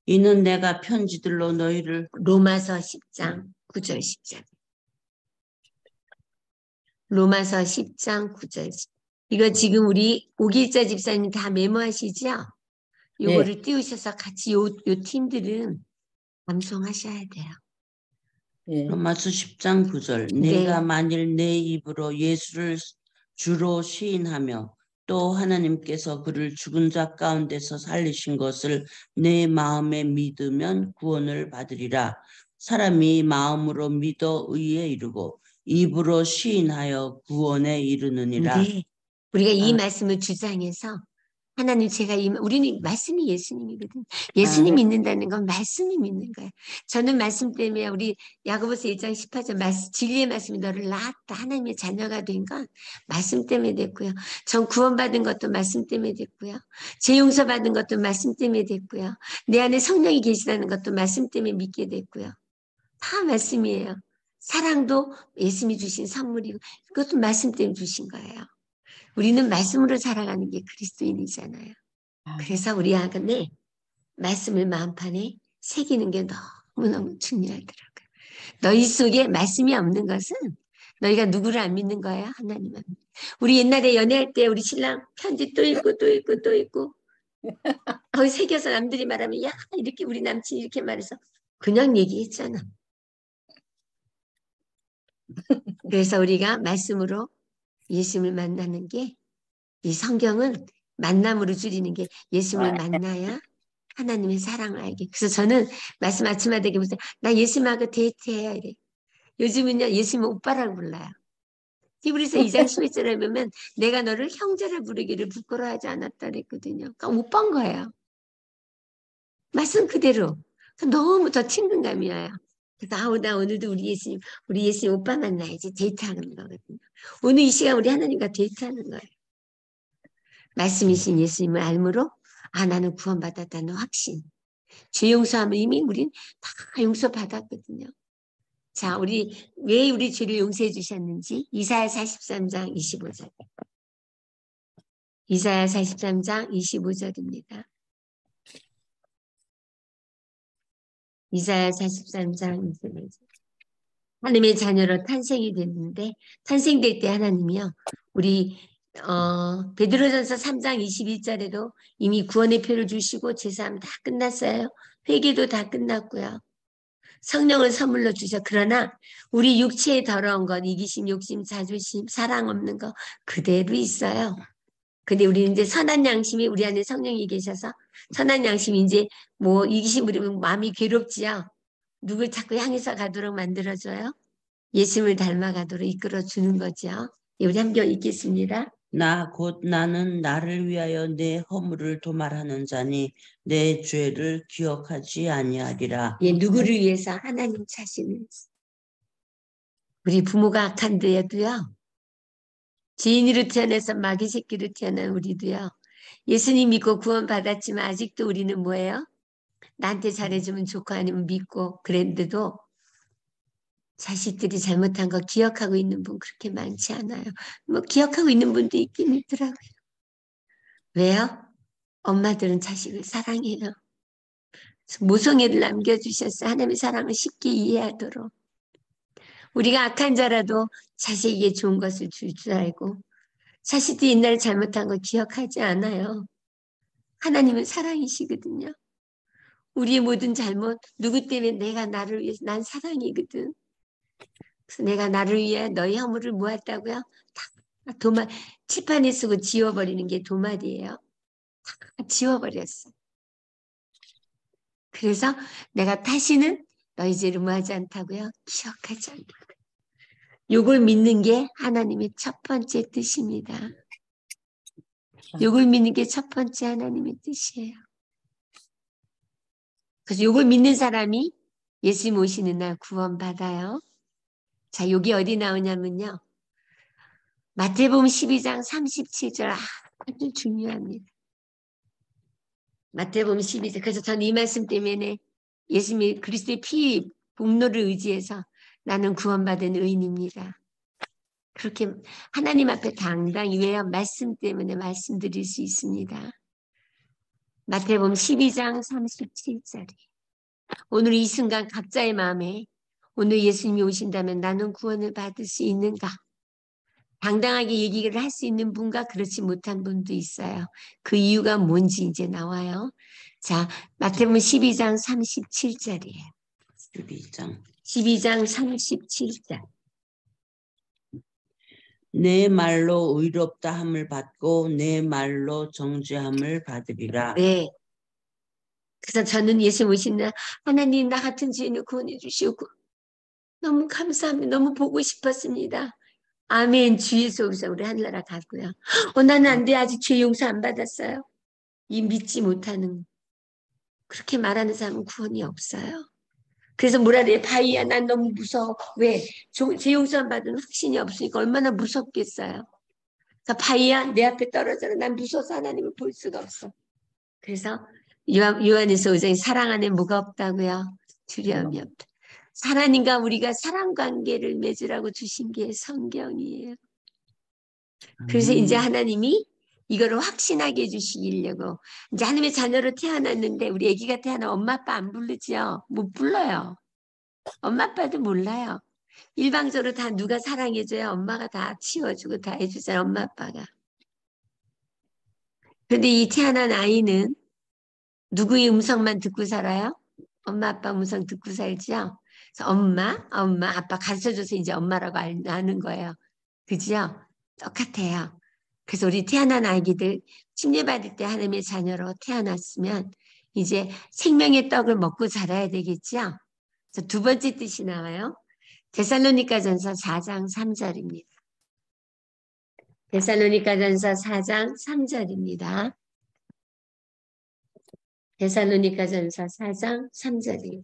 이는 내가 편지들로 너희를. 로마서 10장 9절 10절. 로마서 10장 9절 10절. 이거 지금 우리 오길자 집사님 다 메모하시죠? 요거를 띄우셔서 같이 요 팀들은 암송하셔야 돼요. 로마서 10장 9절. 네. 내가 만일 내 입으로 예수를 주로 시인하며 또 하나님께서 그를 죽은 자 가운데서 살리신 것을 내 마음에 믿으면 구원을 받으리라. 사람이 마음으로 믿어 의에 이르고 입으로 시인하여 구원에 이르느니라. 네. 우리가 이 말씀을 주장해서 하나님 우리는 말씀이 예수님이거든. 예수님 믿는다는 건 말씀이 믿는 거예요. 저는 말씀 때문에 우리 야고보서 1장 18절 진리의 말씀이 너를 낳았다. 하나님의 자녀가 된 건 말씀 때문에 됐고요. 전 구원받은 것도 말씀 때문에 됐고요. 죄 용서받은 것도 말씀 때문에 됐고요. 내 안에 성령이 계시다는 것도 말씀 때문에 믿게 됐고요. 다 말씀이에요. 사랑도 예수님이 주신 선물이고 그것도 말씀 때문에 주신 거예요. 우리는 말씀으로 살아가는 게 그리스도인이잖아요. 그래서 우리 안에 말씀을 마음판에 새기는 게 너무너무 중요하더라고요. 너희 속에 말씀이 없는 것은 너희가 누구를 안 믿는 거예요? 하나님만. 우리 옛날에 연애할 때 우리 신랑 편지 또 읽고 또 읽고 또 읽고 거기 새겨서 남들이 말하면 야 이렇게 우리 남친이 이렇게 말해서 그냥 얘기했잖아. 그래서 우리가 말씀으로 예수님을 만나는 게 이 성경은 만남으로 줄이는 게 예수님을 만나야 하나님의 사랑을 알게. 그래서 저는 말씀 아침마다 되게 무슨 나 예수님하고 데이트해야 이래. 요즘은요 예수님 오빠라고 불러요. 히브리서 2장 11절에 보면 내가 너를 형제라 부르기를 부끄러워하지 않았다 그랬거든요. 그러니까 오빠인 거예요. 말씀 그대로. 너무 더 친근감이 와요. 그래서 나 오늘도 우리 예수님 오빠 만나야지 데이트하는 거거든요. 오늘 이 시간 우리 하나님과 데이트하는 거예요. 말씀이신 예수님을 알므로 나는 구원받았다는 확신. 죄 용서하면 이미 우린 다 용서받았거든요. 자, 왜 우리 죄를 용서해 주셨는지 이사야 43장 25절. 이사야 43장 25절입니다. 이사야 43장 25절. 하나님의 자녀로 탄생이 됐는데 탄생될 때 하나님이요. 우리 베드로전서 3장 21절에도 이미 구원의 표를 주시고 제사함 다 끝났어요. 회개도 다 끝났고요. 성령을 선물로 주셔. 그러나 우리 육체의 더러운 것, 이기심, 욕심, 자존심, 사랑 없는 거 그대로 있어요. 근데 우리는 이제 선한 양심이 우리 안에 성령이 계셔서 선한 양심이 이제 이기심 부리면 마음이 괴롭지요. 누굴 자꾸 향해서 가도록 만들어줘요. 예수님을 닮아가도록 이끌어주는 거죠. 우리 함께 읽겠습니다. 곧 나는 나를 위하여 내 허물을 도말하는 자니 내 죄를 기억하지 아니하리라. 누구를 위해서? 하나님 자신을. 우리 부모가 악한데도요. 지인으로 태어나서 마귀 새끼로 태어난 우리도요. 예수님 믿고 구원받았지만 아직도 우리는 뭐예요? 나한테 잘해주면 좋고 아니면 믿고 그랬는데도 자식들이 잘못한 거 기억하고 있는 분 그렇게 많지 않아요. 뭐 기억하고 있는 분도 있긴 있더라고요. 왜요? 엄마들은 자식을 사랑해요. 모성애를 남겨주셨어요. 하나님의 사랑을 쉽게 이해하도록. 우리가 악한 자라도 자식에게 좋은 것을 줄 줄 알고 자식들이 옛날에 잘못한 거 기억하지 않아요. 하나님은 사랑이시거든요. 우리의 모든 잘못, 누구 때문에 내가 나를 위해서, 난 사랑이거든. 그래서 내가 나를 위해 너희 허물을 모았다고요? 다 도마, 칠판에 쓰고 지워버리는 게 도마디예요. 다 지워버렸어. 그래서 내가 다시는 너희 죄를 모하지 않다고요? 기억하지 않다고요. 요걸 믿는 게 하나님의 첫 번째 뜻입니다. 요걸 믿는 게 첫 번째 하나님의 뜻이에요. 그래서 요걸 믿는 사람이 예수님 오시는 날 구원받아요. 자, 여기 어디 나오냐면요. 마태복음 12장 37절 아주 중요합니다. 마태복음 12장. 그래서 전 이 말씀 때문에 예수님이 그리스도의 피 복로를 의지해서 나는 구원받은 의인입니다. 그렇게 하나님 앞에 당당히 왜요? 말씀 때문에 말씀드릴 수 있습니다. 마태복음 12장 37절이 오늘 이 순간 각자의 마음에 오늘 예수님이 오신다면 나는 구원을 받을 수 있는가? 당당하게 얘기를 할 수 있는 분과 그렇지 못한 분도 있어요. 그 이유가 뭔지 이제 나와요. 자, 마태복음 12장 37절이에요. 12장 37절. 내 말로 의롭다 함을 받고 내 말로 정죄함을 받으리라. 네. 그래서 저는 예수님 오신 날 하나님 나 같은 죄인을 구원해 주시고 너무 감사합니다. 너무 보고 싶었습니다. 아멘. 주 예수 오셔서 우리 하늘나라 갔고요. 나는 안 돼. 아직 죄 용서 안 받았어요. 이 믿지 못하는 그렇게 말하는 사람은 구원이 없어요. 그래서 뭐라 그래. 바이야 난 너무 무서워. 왜? 죄 용서 안 받은 확신이 없으니까 얼마나 무섭겠어요. 그러니까 바이야 내 앞에 떨어져라. 난 무서워서 하나님을 볼 수가 없어. 그래서 요한에서 5장에 사랑 안에 뭐가 없다고요? 두려움이 없다. 하나님과 우리가 사랑 관계를 맺으라고 주신 게 성경이에요. 그래서 이제 하나님이 이거를 확신하게 해주시려고 이제 하나님의 자녀로 태어났는데 우리 아기가 태어나 엄마 아빠 안 부르죠? 못 불러요. 엄마 아빠도 몰라요. 일방적으로 다 누가 사랑해줘요? 엄마가 다 치워주고 다 해주잖아요. 엄마 아빠가. 그런데 이 태어난 아이는 누구의 음성만 듣고 살아요? 엄마 아빠 음성 듣고 살죠? 그래서 엄마 아빠 가르쳐줘서 이제 엄마라고 아는 거예요. 그죠? 똑같아요. 그래서 우리 태어난 아기들 침례받을 때 하나님의 자녀로 태어났으면 이제 생명의 떡을 먹고 자라야 되겠죠? 그래서 두 번째 뜻이 나와요. 데살로니가전서 4장 3절입니다. 데살로니가전서 4장 3절입니다. 데살로니가전서 4장 3절이에요.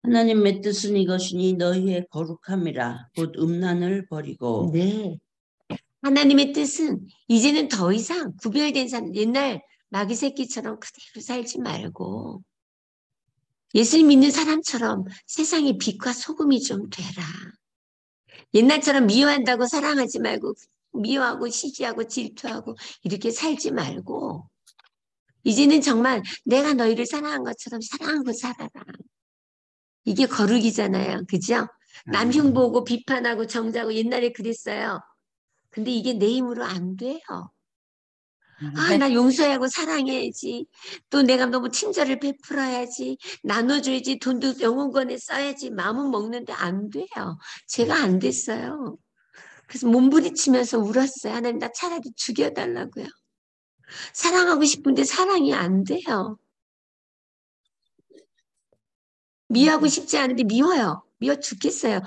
하나님의 뜻은 이것이니 너희의 거룩함이라 곧 음란을 버리고. 네. 하나님의 뜻은 이제는 더 이상 구별된 사람, 옛날 마귀 새끼처럼 그대로 살지 말고 예수님 믿는 사람처럼 세상의 빛과 소금이 좀 되라. 옛날처럼 미워한다고 사랑하지 말고 미워하고 시기하고 질투하고 이렇게 살지 말고 이제는 정말 내가 너희를 사랑한 것처럼 사랑하고 살아라. 이게 거룩이잖아요. 그죠? 남 흉보고 비판하고 정죄하고 옛날에 그랬어요. 근데 이게 내 힘으로 안 돼요. 나 용서하고 사랑해야지. 또 내가 너무 친절을 베풀어야지. 나눠줘야지. 돈도 영혼권에 써야지. 마음은 먹는데 안 돼요. 제가 안 됐어요. 그래서 몸부리치면서 울었어요. 하나님 나 차라리 죽여달라고요. 사랑하고 싶은데 사랑이 안 돼요. 미워하고 싶지 않은데 미워요. 미워 죽겠어요.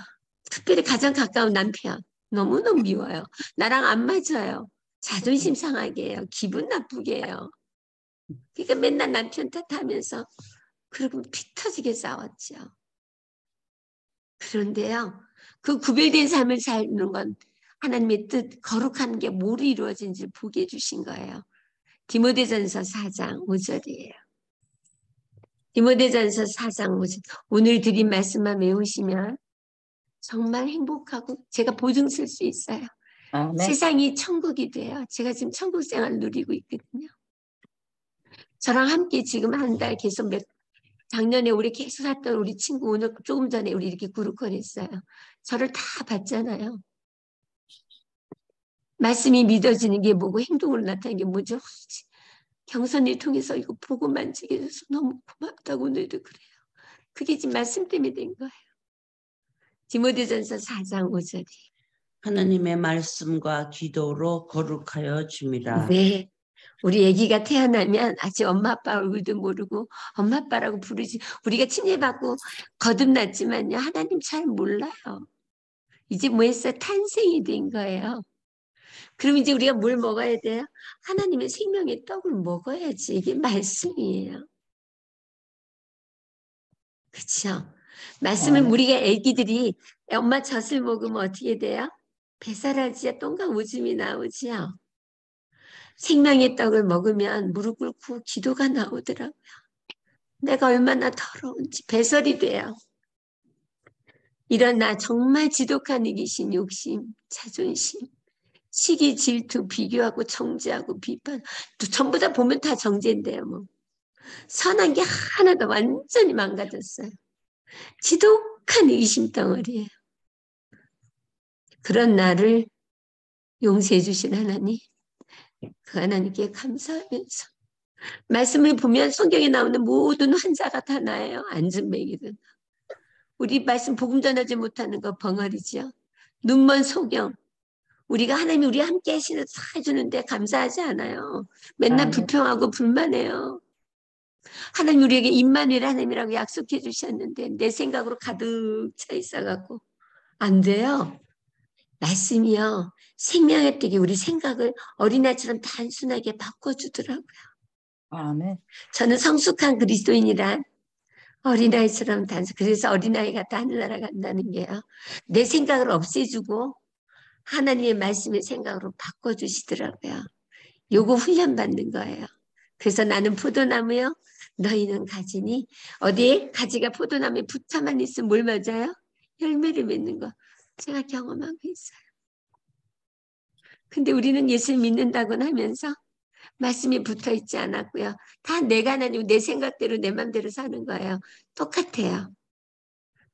특별히 가장 가까운 남편. 너무너무 미워요. 나랑 안 맞아요. 자존심 상하게 해요. 기분 나쁘게 해요. 그러니까 맨날 남편 탓하면서 그리고 피 터지게 싸웠죠. 그런데요. 그 구별된 삶을 사는 건 하나님의 뜻, 거룩한 게 뭘 이루어진지 보게 해주신 거예요. 디모데전서 4장 5절이에요. 디모데전서 4장 5절. 오늘 드린 말씀만 외우시면 정말 행복하고 제가 보증 쓸 수 있어요. 세상이 천국이 돼요. 제가 지금 천국 생활 누리고 있거든요. 저랑 함께 지금 한 달 계속 작년에 우리 계속 샀던 우리 친구 오늘 조금 전에 우리 이렇게 그룹콜 했어요. 저를 다 봤잖아요. 말씀이 믿어지는 게 뭐고 행동으로 나타나는 게 뭐죠? 경선을 통해서 이거 보고 만지게 해줘서 너무 고맙다고 오늘도 그래요. 그게 지금 말씀 때문에 된 거예요. 디모데전서 4장 5절이. 하나님의 말씀과 기도로 거룩하여 줌이라. 네. 우리 아기가 태어나면 아직 엄마 아빠 얼굴도 모르고 엄마 아빠라고 부르지. 우리가 침례받고 거듭났지만요. 하나님 잘 몰라요. 이제 뭐 했어요? 탄생이 된 거예요. 그럼 이제 우리가 뭘 먹어야 돼요? 하나님의 생명의 떡을 먹어야지. 이게 말씀이에요. 그렇죠? 말씀을 우리가 애기들이 엄마 젖을 먹으면 어떻게 돼요? 배설하지야 똥과 오줌이 나오지요. 생명의 떡을 먹으면 무릎 꿇고 기도가 나오더라고요. 내가 얼마나 더러운지 배설이 돼요. 이런 나 정말 지독한 이기심, 욕심, 자존심, 시기, 질투, 비교하고 정죄하고 비판 또 전부 다 보면 다 정죄인데요. 뭐 선한 게 하나도 완전히 망가졌어요. 지독한 의심 덩어리예요. 그런 나를 용서해 주신 하나님, 그 하나님께 감사하면서 말씀을 보면 성경에 나오는 모든 환자가 다 나예요. 안진뱅이든. 우리 말씀 복음 전하지 못하는 거 벙어리죠. 눈먼 소경. 우리가 하나님이 우리 함께 하시는 다 해주는데 감사하지 않아요. 맨날 불평하고 불만해요. 하나님 우리에게 임마누엘 하나님이라고 약속해 주셨는데 내 생각으로 가득 차 있어갖고 안 돼요. 말씀이요. 생명의 떡이 우리 생각을 어린아이처럼 단순하게 바꿔주더라고요. 아멘. 저는 성숙한 그리스도인이란 어린아이처럼 단순. 그래서 어린아이가 다 하늘나라 간다는 게요. 내 생각을 없애주고 하나님의 말씀의 생각으로 바꿔주시더라고요. 요거 훈련받는 거예요. 그래서 나는 포도나무요. 너희는 가지니 어디에 가지가 포도나무에 붙어만 있으면 뭘 맞아요? 열매를 맺는 거. 제가 경험하고 있어요. 근데 우리는 예수를 믿는다고는 하면서 말씀이 붙어 있지 않았고요. 다 내가 하나님 내 생각대로 내 맘대로 사는 거예요. 똑같아요.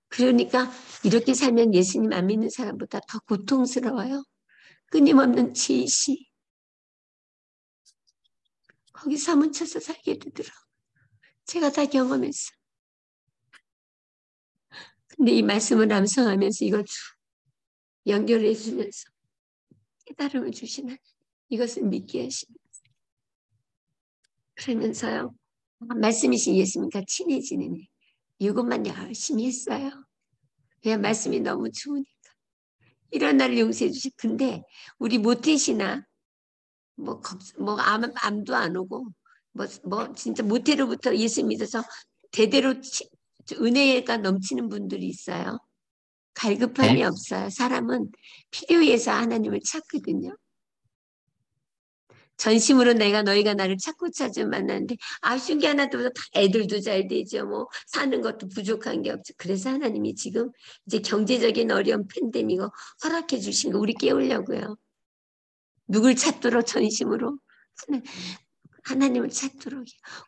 그러니까 이렇게 살면 예수님 안 믿는 사람보다 더 고통스러워요. 끊임없는 지시. 거기 사무쳐서 살게 되더라고요. 제가 다 경험했어요. 근데 이 말씀을 암송하면서 이걸 쭉 연결해 주면서 깨달음을 주시는 이것을 믿게 하시면서 그러면서요. 말씀이신 예수님과 친해지는 일. 이것만 열심히 했어요. 그냥 말씀이 너무 좋으니까. 이런 날을 용서해 주시. 근데 우리 모태시나 암도 안 오고 진짜 모태로부터 예수 믿어서 대대로 은혜가 넘치는 분들이 있어요. 갈급함이 없어요. 사람은 필요해서 하나님을 찾거든요. 전심으로 너희가 나를 찾고 찾으면 만나는데 아쉬운 게 하나도 없어. 다 애들도 잘 되죠. 뭐 사는 것도 부족한 게 없죠. 그래서 하나님이 지금 이제 경제적인 어려운 팬데믹을 허락해 주신 거 우리 깨우려고요. 누굴 찾도록 전심으로 하나님을 찾도록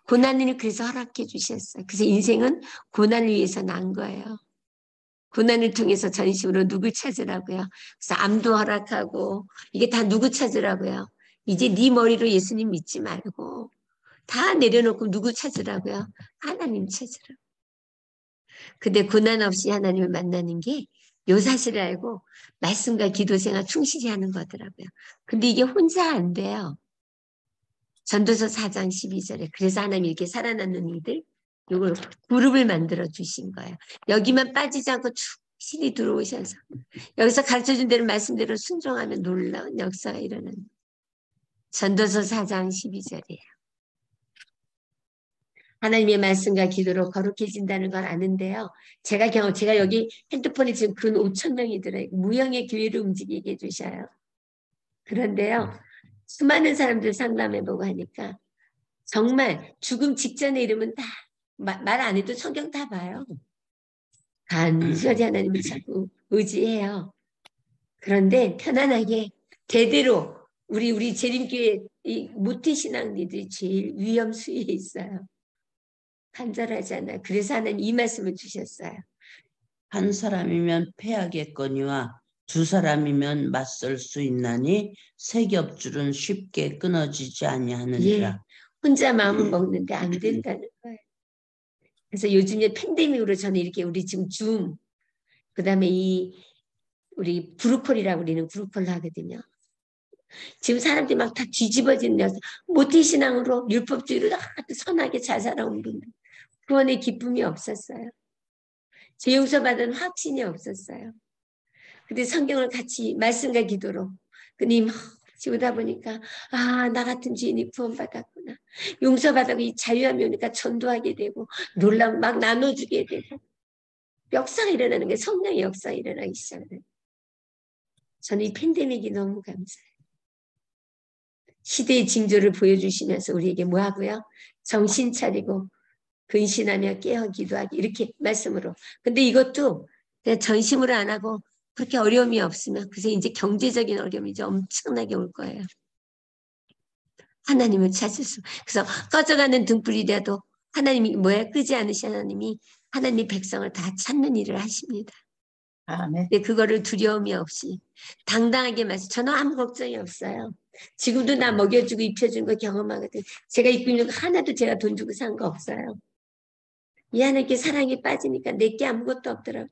고난을 그래서 허락해 주셨어요. 그래서 인생은 고난을 위해서 난 거예요. 고난을 통해서 전심으로 누굴 찾으라고요. 그래서 암도 허락하고 이게 다 누구 찾으라고요. 이제 네 머리로 예수님 믿지 말고 다 내려놓고 누구 찾으라고요. 하나님 찾으라고. 근데 고난 없이 하나님을 만나는 게 요 사실을 알고 말씀과 기도 생활 충실히 하는 거더라고요. 근데 이게 혼자 안 돼요. 전도서 4장 12절에 그래서 하나님 이렇게 살아남는 이들 이걸 그룹을 만들어 주신 거예요. 여기만 빠지지 않고 충실히 들어오셔서 여기서 가르쳐준 대로 말씀대로 순종하면 놀라운 역사가 일어나는 전도서 4장 12절이에요. 하나님의 말씀과 기도로 거룩해진다는 걸 아는데요. 제가 여기 핸드폰에 지금 근 5천 명이 들어요. 무형의 교회를 움직이게 해주셔요. 그런데요. 수많은 사람들 상담해보고 하니까 정말 죽음 직전에 이러면 다 말 안 해도 성경 다 봐요. 간절히 하나님을 자꾸 의지해요. 그런데 편안하게 대대로 우리 재림교회 이 모태신앙리들이 제일 위험 수위에 있어요. 간절하잖아요. 그래서 하나님 이 말씀을 주셨어요. 한 사람이면 패하겠거니와 두 사람이면 맞설 수 있나니 세 겹줄은 쉽게 끊어지지 아니하느니라. 예, 혼자 마음을 먹는데 안 된다는 거예요. 그래서 요즘에 팬데믹으로 저는 이렇게 우리 지금 줌, 그다음에 우리 브루콜이라고 우리는 브루콜 하거든요. 지금 사람들이 막 다 뒤집어지는 녀석, 모태신앙으로 율법주의로 선하게 잘 살아온 분들 구원의 기쁨이 없었어요. 죄 용서받은 확신이 없었어요. 근데 성경을 같이 말씀과 기도로 그님 지우다 보니까 나 같은 죄인이 구원받았구나. 용서받고 이 자유함이 오니까 전도하게 되고 놀라움 막 나눠주게 되고 역사가 일어나는 게 성령의 역사가 일어나기 시작해요. 저는 이 팬데믹이 너무 감사해요. 시대의 징조를 보여주시면서 우리에게 뭐하고요? 정신 차리고 근신하며 깨어 기도하기 이렇게 말씀으로. 근데 이것도 그냥 전심으로 안 하고 그렇게 어려움이 없으면 그래서 이제 경제적인 어려움이 이제 엄청나게 올 거예요. 하나님을 찾을 수. 그래서 꺼져가는 등불이라도 하나님이 뭐야? 끄지 않으신 하나님이 하나님 백성을 다 찾는 일을 하십니다. 아멘. 근데 그거를 두려움이 없이 당당하게 말씀. 저는 아무 걱정이 없어요. 지금도 나 먹여주고 입혀준 거 경험하거든. 제가 입고 있는 거 하나도 제가 돈 주고 산 거 없어요. 이 하나님께 사랑에 빠지니까 내게 아무것도 없더라고요.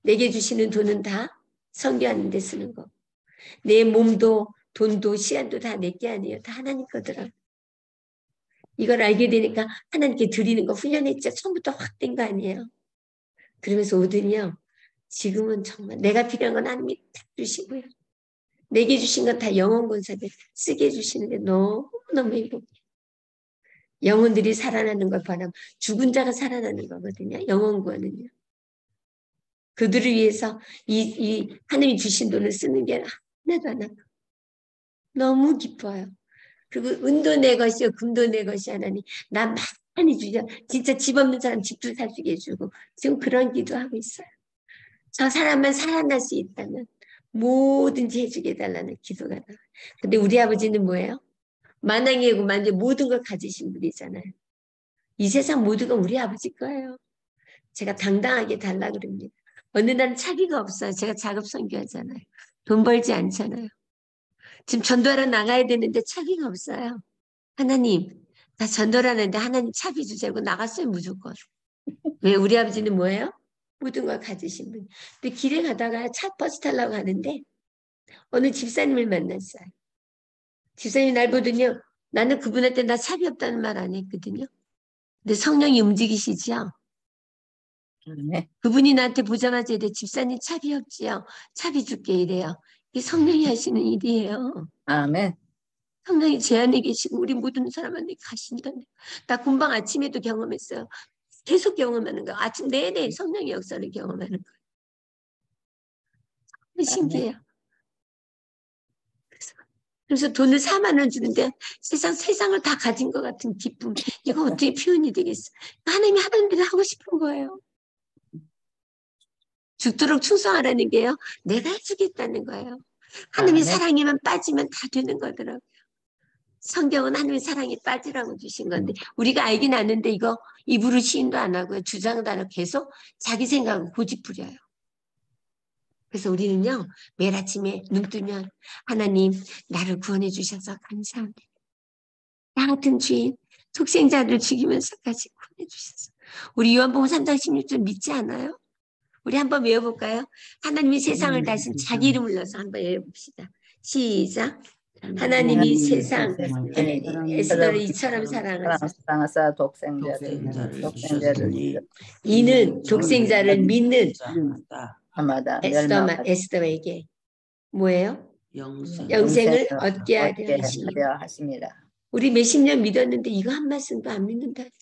내게 주시는 돈은 다 선교하는 데 쓰는 거. 내 몸도 돈도 시간도 다 내게 아니에요. 다 하나님 거더라고요. 이걸 알게 되니까 하나님께 드리는 거 훈련했죠. 처음부터 확 된 거 아니에요. 그러면서 오더니요. 지금은 정말 내가 필요한 건 하나님이 다 주시고요. 내게 주신 건 다 영혼 권사들 쓰게 해주시는데 너무너무 행복해요. 영혼들이 살아나는 걸 바라면 죽은 자가 살아나는 거거든요. 영혼 구원은요. 그들을 위해서 이 하나님이 주신 돈을 쓰는 게 하나도 안 하고 너무 기뻐요. 그리고 은도 내 것이요 금도 내 것이 하나님 나 많이 주죠. 진짜 집 없는 사람 집도 사주게 해주고 지금 그런 기도하고 있어요. 저 사람만 살아날 수 있다면 뭐든지 해주게 해달라는 기도가 나와요. 근데 우리 아버지는 뭐예요? 만왕이고 만재 모든 걸 가지신 분이잖아요. 이 세상 모두가 우리 아버지 거예요. 제가 당당하게 달라 그럽니다. 어느 날은 차비가 없어요. 제가 작업 선교하잖아요. 돈 벌지 않잖아요. 지금 전도하러 나가야 되는데 차비가 없어요. 하나님, 나 전도하는데 하나님 차비 주자고 나갔어요, 무조건. 왜 우리 아버지는 뭐예요? 모든 걸 가지신 분. 근데 길에 가다가 차 버스 타려고 하는데 어느 집사님을 만났어요. 집사님이 날 보더니요. 나는 그분한테 나 차비 없다는 말 안 했거든요. 근데 성령이 움직이시죠? 네. 그분이 나한테 보자마자 이래 집사님 차비 없지요? 차비 줄게 이래요. 이게 성령이 하시는 일이에요. 아멘. 성령이 제 안에 계시고 우리 모든 사람한테 가신다는. 나 금방 아침에도 경험했어요. 계속 경험하는 거예요. 아침 내내 성령의 역사를 경험하는 거예요. 신기해요. 그래서 돈을 4만 원 주는데 세상을 다 가진 것 같은 기쁨. 이거 어떻게 표현이 되겠어. 하나님이 하는 대로 하고 싶은 거예요. 죽도록 충성하라는 게요. 내가 해주겠다는 거예요. 하나님의 사랑에만 빠지면 다 되는 거더라고요. 성경은 하나님의 사랑에 빠지라고 주신 건데 우리가 알긴 아는데 이거 입으로 시인도 안 하고요. 주장도 안 하고 계속 자기 생각을 고집부려요. 그래서 우리는요. 매일 아침에 눈 뜨면 하나님 나를 구원해 주셔서 감사합니다. 나 같은 주인 독생자를 죽이면서까지 구원해 주셔서 우리 요한복음 3장 16절 믿지 않아요? 우리 한번 외워볼까요? 하나님이 세상을 다신 자기 이름을 넣어서 한번 외워봅시다. 시작. 하나님이 세상 에스더를 이처럼 사랑하사 독생자를 독생자를 주셨으니 이는 독생자를 믿는 자마다 에스더에게 뭐예요? 영생 영생을 얻게 하려 하십니다. 우리 몇십 년 믿었는데 이거 한 말씀도 안 믿는다니까.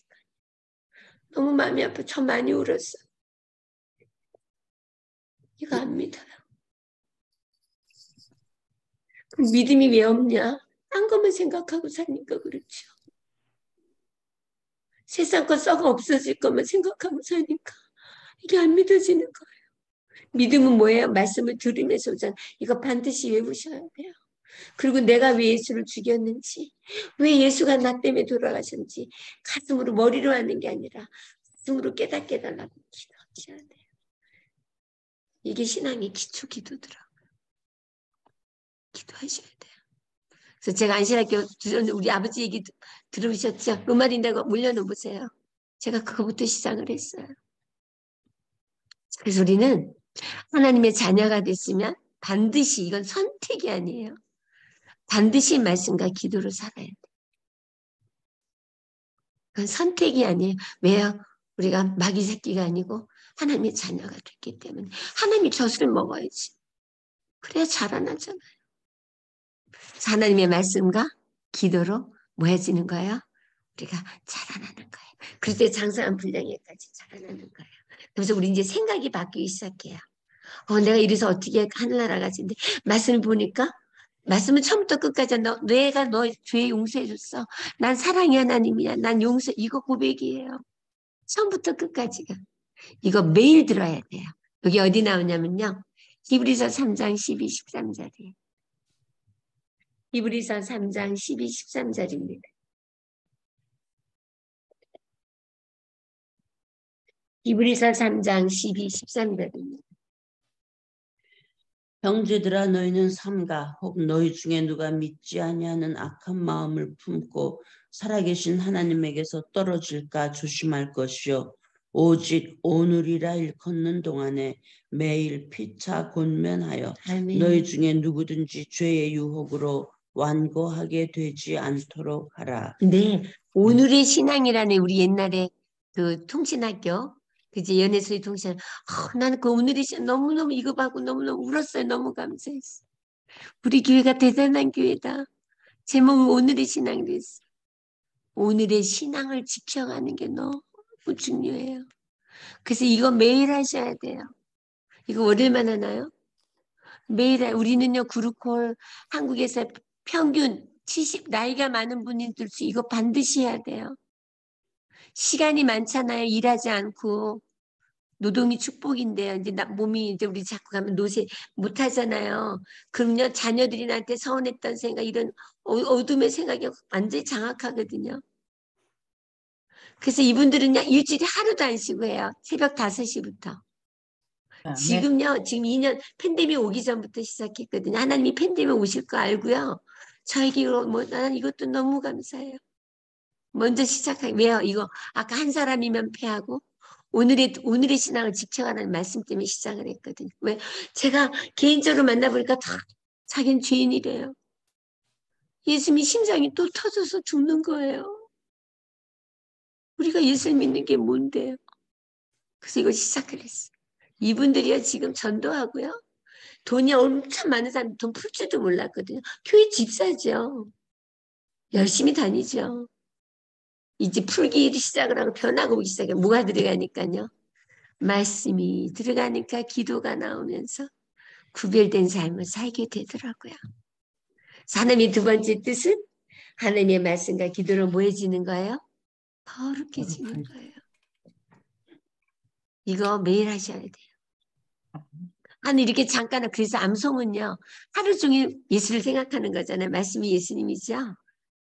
너무 마음이 아파. 저 많이 울었어. 이거 안 믿어요. 그럼 믿음이 왜 없냐? 딴 것만 생각하고 사니까 그렇죠. 세상 것 썩어 없어질 것만 생각하고 사니까 이게 안 믿어지는 거예요. 믿음은 뭐예요? 말씀을 들으면서 오잖아요. 이거 반드시 외우셔야 돼요. 그리고 내가 왜 예수를 죽였는지, 왜 예수가 나 때문에 돌아가셨는지 가슴으로 머리로 하는 게 아니라 가슴으로 깨닫게 해달라고 기도하셔야 돼요. 이게 신앙의 기초 기도더라고요. 기도하셔야 돼요. 그래서 제가 안신학교 우리 아버지 얘기 들으셨죠? 로마린다고 올려놓으세요. 제가 그거부터 시작을 했어요. 그래서 우리는 하나님의 자녀가 됐으면 반드시 이건 선택이 아니에요. 반드시 말씀과 기도로 살아야 돼요. 그건 선택이 아니에요. 왜요? 우리가 마귀 새끼가 아니고 하나님의 자녀가 됐기 때문에 하나님이 젖을 먹어야지. 그래야 자라나잖아요. 그래서 하나님의 말씀과 기도로 뭐 해지는 거예요? 우리가 자라나는 거예요. 그래서 장사한 분량에까지 자라나는 거예요. 그래서 우리 이제 생각이 바뀌기 시작해요. 내가 이래서 어떻게 하늘나라 가지인데 말씀을 보니까 말씀은 처음부터 끝까지 내가 너 죄 용서해줬어. 난 사랑의 하나님이야. 난 용서. 이거 고백이에요. 처음부터 끝까지가. 이거 매일 들어야 돼요. 여기 어디 나오냐면요. 히브리서 3장 12, 13절이에요. 히브리서 3장 12, 13절입니다. 히브리서 3장 12, 13절입니다. 형제들아 너희는 삼가 혹 너희 중에 누가 믿지 아니하는 악한 마음을 품고 살아계신 하나님에게서 떨어질까 조심할 것이요 오직 오늘이라 일컫는 동안에 매일 피차 권면하여 아멘. 너희 중에 누구든지 죄의 유혹으로 완고하게 되지 않도록 하라. 네, 오늘의 신앙이라는 우리 옛날에 그 통신학교 그지 연애소리 통신. 나는 그 오늘의 신앙 너무너무 이거 받고 너무너무 울었어요. 너무 감사했어. 우리 교회가 대단한 교회다. 제목은 오늘의 신앙이랬어. 오늘의 신앙을 지켜가는 게 너무 중요해요. 그래서 이거 매일 하셔야 돼요. 이거 월요일만 하나요? 매일 우리는요 그루콜 한국에서 평균 70 나이가 많은 분들 이거 반드시 해야 돼요. 시간이 많잖아요. 일하지 않고 노동이 축복인데요. 이제 몸이 이제 우리 자꾸 가면 노세 못 하잖아요. 그럼요 자녀들이 나한테 서운했던 생각 이런 어둠의 생각이 완전히 장악하거든요. 그래서 이분들은요 일주일에 하루도 안 쉬고 해요. 새벽 5시부터. 지금요 지금 2년 팬데믹 오기 전부터 시작했거든요. 하나님이 팬데믹 오실 거 알고요. 저에게 나는 이것도 너무 감사해요. 먼저 시작하기 왜요? 이거 아까 한 사람이면 패하고 오늘의 신앙을 지켜가는 말씀 때문에 시작을 했거든요. 왜? 제가 개인적으로 만나보니까 다 자기는 죄인이래요. 예수님 심장이 또 터져서 죽는 거예요. 우리가 예수를 믿는 게 뭔데요? 그래서 이걸 시작을 했어요. 이분들이요 지금 전도하고요. 돈이 엄청 많은 사람 돈 풀 줄도 몰랐거든요. 교회 집사죠. 열심히 다니죠. 이제 풀기 시작을 하고 변하고 오기 시작해. 뭐가 들어가니까요. 말씀이 들어가니까 기도가 나오면서 구별된 삶을 살게 되더라고요. 하나님의 두 번째 뜻은 하나님의 말씀과 기도로 뭐해지는 거예요? 거룩해지는 거예요. 이거 매일 하셔야 돼요. 아니 이렇게 잠깐 그래서 암송은요. 하루 종일 예수를 생각하는 거잖아요. 말씀이 예수님이죠.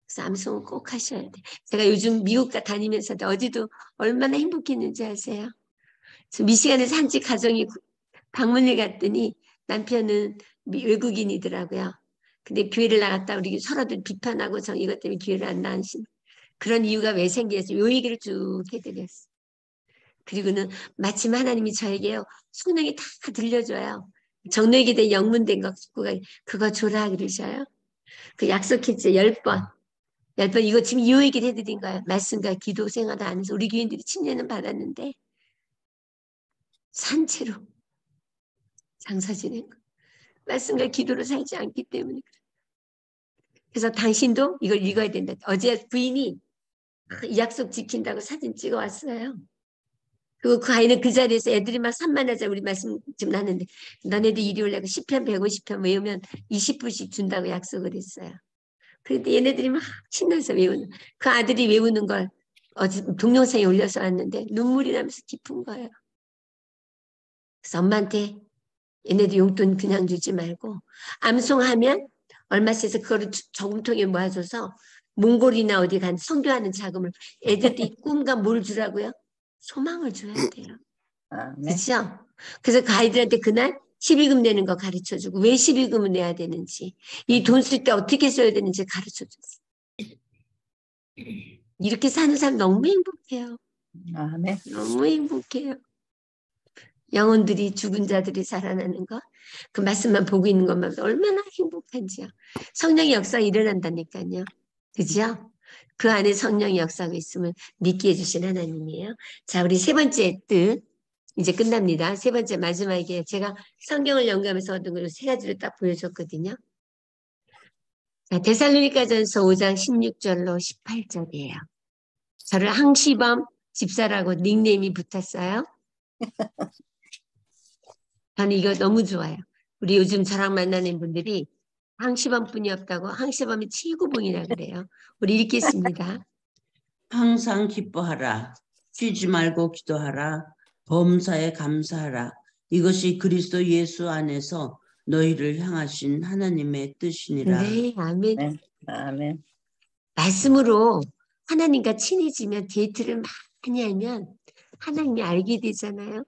그래서 암송은 꼭 하셔야 돼요. 제가 요즘 미국 다니면서 어제도 얼마나 행복했는지 아세요? 미시간에서 한 집 가정이 방문을 갔더니 남편은 외국인이더라고요. 근데 교회를 나갔다 우리 서로들 비판하고 이것 때문에 교회를 안 나가신 그런 이유가 왜 생겼어요? 요 얘기를 쭉 해드렸어요. 그리고는 마침 하나님이 저에게요 성령이 다 들려줘요. 정력이 된 영문된 거 그거 줘라 그러셔요. 그 약속했죠 10번. 10번 이거 지금 이 얘기를 해드린 거예요. 말씀과 기도 생활을 하면서 우리 교인들이 침례는 받았는데 산채로 장사 지낸 거. 말씀과 기도로 살지 않기 때문에 그래요. 그래서 당신도 이걸 읽어야 된다. 어제 부인이 이 약속 지킨다고 사진 찍어 왔어요. 그리고 그 아이는 그 자리에서 애들이 막 산만하자 우리 말씀 지금 하는데 너네들 이리 올라고 10편 150편 외우면 20불씩 준다고 약속을 했어요. 그런데 얘네들이 막 신나서 외우는 그 아들이 외우는 걸 어제 동영상에 올려서 왔는데 눈물이 나면서 기쁜 거예요. 그래서 엄마한테 얘네들 용돈 그냥 주지 말고 암송하면 얼마씩 해서 그거를 저금통에 모아줘서 몽골이나 어디 간 선교하는 자금을 애들이 꿈과 뭘 주라고요? 소망을 줘야 돼요. 아멘. 그렇죠? 그래서 그 아이들한테 그날 12금 내는 거 가르쳐주고 왜 12금을 내야 되는지 이 돈 쓸 때 어떻게 써야 되는지 가르쳐줬어요. 이렇게 사는 사람 너무 행복해요. 아멘. 너무 행복해요. 영혼들이 죽은 자들이 살아나는 것, 그 말씀만 보고 있는 것만 얼마나 행복한지요. 성령의 역사가 일어난다니까요. 그죠? 그 안에 성령의 역사가 있으면 믿게 해주신 하나님이에요. 자, 우리 세 번째 뜻 이제 끝납니다. 세 번째 마지막에 제가 성경을 연구하면서 얻은 걸 세 가지로 딱 보여줬거든요. 자, 데살로니가전서 5장 16절로 18절이에요. 저를 항시범 집사라고 닉네임이 붙었어요. 저는 이거 너무 좋아요. 우리 요즘 저랑 만나는 분들이 항시범뿐이 없다고 항시범이 최고봉이라 그래요. 우리 읽겠습니다. 항상 기뻐하라. 쉬지 말고 기도하라. 범사에 감사하라. 이것이 그리스도 예수 안에서 너희를 향하신 하나님의 뜻이니라. 네, 아멘. 아멘. 아멘. 말씀으로 하나님과 친해지면 데이트를 많이 하면 하나님이 알게 되잖아요.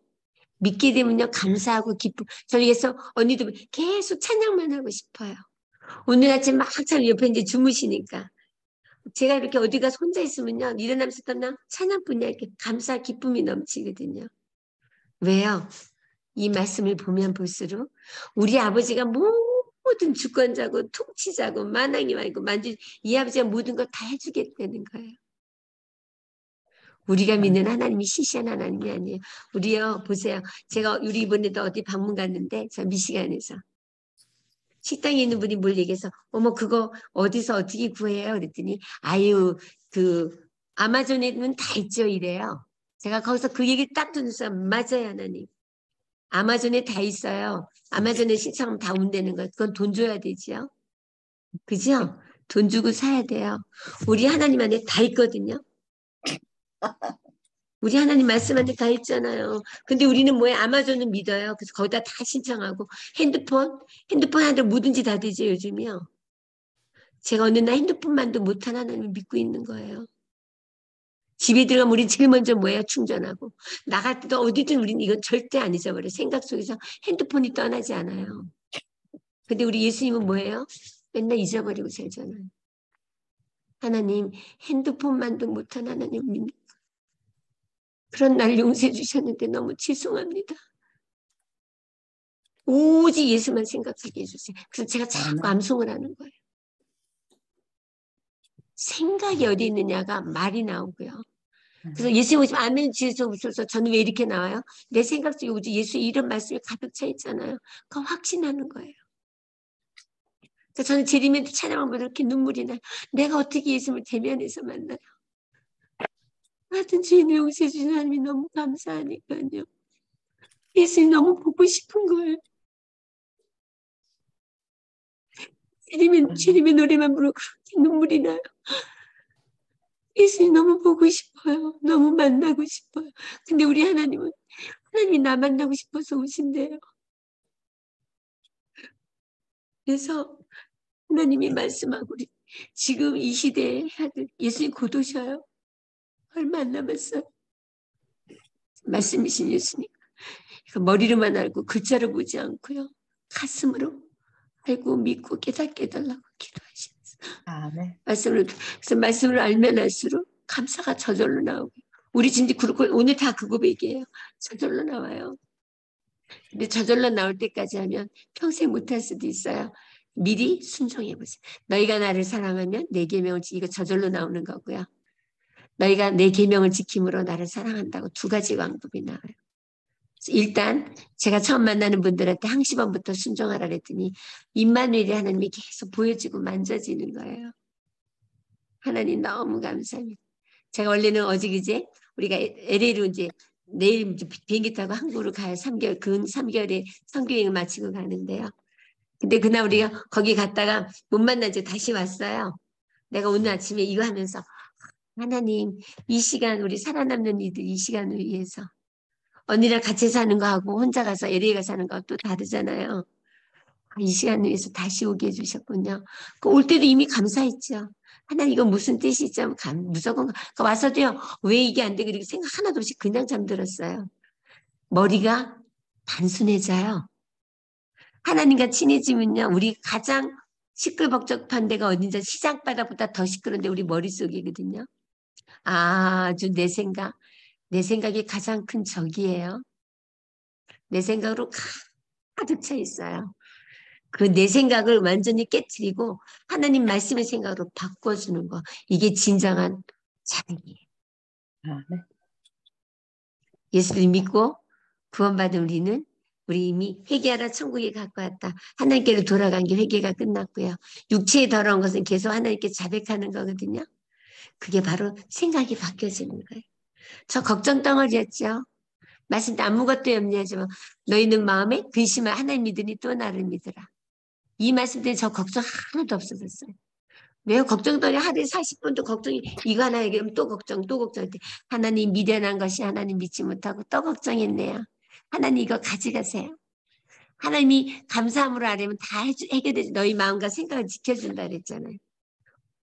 믿게 되면요 감사하고 기쁨. 저는 그래서 언니도 계속 찬양만 하고 싶어요. 오늘 아침 막 참 옆에 이제 주무시니까 제가 이렇게 어디 가서 혼자 있으면요 일어나면서 그냥 찬양뿐이야 이렇게 감사 기쁨이 넘치거든요. 왜요? 이 말씀을 보면 볼수록 우리 아버지가 모든 주권자고 통치자고 만왕이 말고 만주 이 아버지가 모든 걸 다 해주겠다는 거예요. 우리가 믿는 하나님이 시시한 하나님이 아니에요. 우리요 보세요. 제가 우리 이번에도 어디 방문 갔는데 저 미시간에서 식당에 있는 분이 뭘 얘기해서 어머 그거 어디서 어떻게 구해요? 그랬더니 아유 그 아마존에는 다 있죠 이래요. 제가 거기서 그 얘기를 딱 듣는서 맞아요 하나님. 아마존에 다 있어요. 아마존에 신청하면 다 온다는 거. 그건 돈 줘야 되지요. 그죠? 돈 주고 사야 돼요. 우리 하나님 안에 다 있거든요. 우리 하나님 말씀 안에 다 있잖아요. 근데 우리는 뭐예요? 아마존은 믿어요. 그래서 거기다 다 신청하고 핸드폰 하나로 뭐든지 다 되죠 요즘이요. 제가 어느 날 핸드폰만도 못한 하나님을 믿고 있는 거예요. 집에 들어가면 우린 제일 먼저 뭐예요? 충전하고. 나갈 때도 어디든 우린 이건 절대 안 잊어버려요. 생각 속에서 핸드폰이 떠나지 않아요. 근데 우리 예수님은 뭐예요? 맨날 잊어버리고 살잖아요. 하나님 핸드폰만도 못한 하나님 믿는 그런 날 용서해 주셨는데 너무 죄송합니다. 오직 예수만 생각하게 해주세요. 그래서 제가 자꾸 암송을 하는 거예요. 생각이 어디 있느냐가 말이 나오고요. 그래서 예수님 오시면 아멘 주에서 오셔서 저는 왜 이렇게 나와요? 내 생각 속에 오직 예수의 이런 말씀이 가득 차 있잖아요. 그거 확신하는 거예요. 그래서 저는 제리면도 찬양하면 이렇게 눈물이 나요. 내가 어떻게 예수님을 대면해서 만나요? 같은 죄인을 용서해 주신 하나님이 너무 감사하니까요. 예수님 너무 보고 싶은 거예요. 제리면 노래만 부르고 그렇게 눈물이 나요. 예수님 너무 보고 싶어요. 너무 만나고 싶어요. 근데 우리 하나님은 하나님이 나 만나고 싶어서 오신대요. 그래서 하나님이 말씀하고 우리 지금 이 시대에 해야 될 예수님 곧 오셔요. 얼마 안 남았어요. 말씀이신 예수님. 머리로만 알고 글자로 보지 않고요. 가슴으로 알고 믿고 깨닫게 해달라고 기도하시면서 아멘. 그래서 말씀을 알면 알수록 감사가 저절로 나오고 우리 진짜 그렇고 오늘 다 그 고백이에요. 저절로 나와요. 근데 저절로 나올 때까지 하면 평생 못할 수도 있어요. 미리 순종해 보세요. 너희가 나를 사랑하면 내 계명을 이거 저절로 나오는 거고요. 너희가 내 계명을 지킴으로 나를 사랑한다고 두 가지 방법이 나와요. 일단 제가 처음 만나는 분들한테 항시범부터 순종하라 그랬더니 임마누엘이 하나님이 계속 보여지고 만져지는 거예요. 하나님 너무 감사합니다. 제가 원래는 어제 그제 우리가 LA로 이제 내일 이제 비행기 타고 한국으로 가요. 3개월, 근 3개월에 선교행을 마치고 가는데요. 근데 그날 우리가 거기 갔다가 못 만나죠. 다시 왔어요. 내가 오늘 아침에 이거 하면서 하나님 이 시간 우리 살아남는 이들 이 시간을 위해서 언니랑 같이 사는 거하고 혼자 가서 LA 가 사는 거하고 또 다르잖아요. 이 시간을 위해서 다시 오게 해주셨군요. 올 때도 이미 감사했죠. 하나님 이건 무슨 뜻이죠? 무조건 와서도요. 왜 이게 안 돼? 그렇게 생각 하나도 없이 그냥 잠들었어요. 머리가 단순해져요. 하나님과 친해지면요. 우리 가장 시끌벅적한 데가 어딘지 시장바닥보다 더 시끄러운데 우리 머릿속이거든요. 아주 내 생각이 가장 큰 적이에요. 내 생각으로 가득 차 있어요. 그 내 생각을 완전히 깨트리고 하나님 말씀의 생각으로 바꿔주는 거. 이게 진정한 찬양이에요. 아멘. 예수를 믿고 구원받은 우리 이미 회개하라 천국에 갖고 왔다. 하나님께로 돌아간 게 회개가 끝났고요. 육체의 더러운 것은 계속 하나님께 자백하는 거거든요. 그게 바로 생각이 바뀌어지는 거예요. 저 걱정 덩어리였죠. 말씀 때 아무것도 염려하지 마. 너희는 마음에 근심을 하나님 믿으니 또 나를 믿으라. 이 말씀 때문에 저 걱정 하나도 없어졌어요. 왜요? 걱정더니 하루에 40분도 걱정이 이거 하나 얘기하면 또 걱정 하나님 미련한 것이 하나님 믿지 못하고 또 걱정했네요. 하나님 이거 가져가세요. 하나님이 감사함으로 하려면 다 해결되지. 너희 마음과 생각을 지켜준다 그랬잖아요.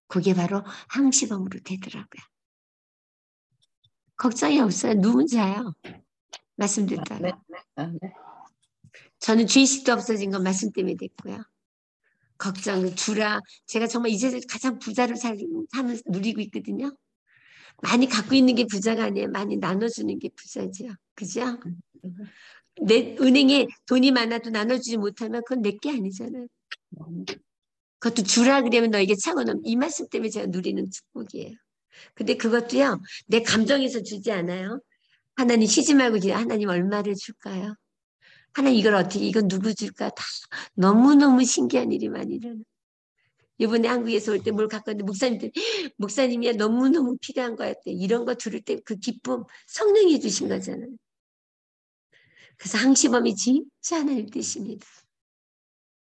그게 바로 항시범으로 되더라고요. 걱정이 없어요. 누군 자요. 말씀들 따라. 아멘. 저는 죄의식도 없어진 건 말씀 때문에 됐고요. 걱정, 주라. 제가 정말 이제 가장 부자를 누리고 있거든요. 많이 갖고 있는 게 부자가 아니에요. 많이 나눠주는 게 부자지요. 그죠? 내 은행에 돈이 많아도 나눠주지 못하면 그건 내 게 아니잖아요. 그것도 주라 그러면 너에게 차고 넘. 이 말씀 때문에 제가 누리는 축복이에요. 근데 그것도요. 내 감정에서 주지 않아요. 하나님 쉬지 말고 하나님 얼마를 줄까요? 하나님 이걸 어떻게 이건 누구 줄까? 다 너무너무 신기한 일이 많이 일어나. 이번에 한국에서 올 때 뭘 갖고 왔는데 목사님이 너무너무 필요한 거였대. 이런 거 들을 때 그 기쁨 성령이 주신 거잖아요. 그래서 항시범이 진짜 하나님 뜻입니다.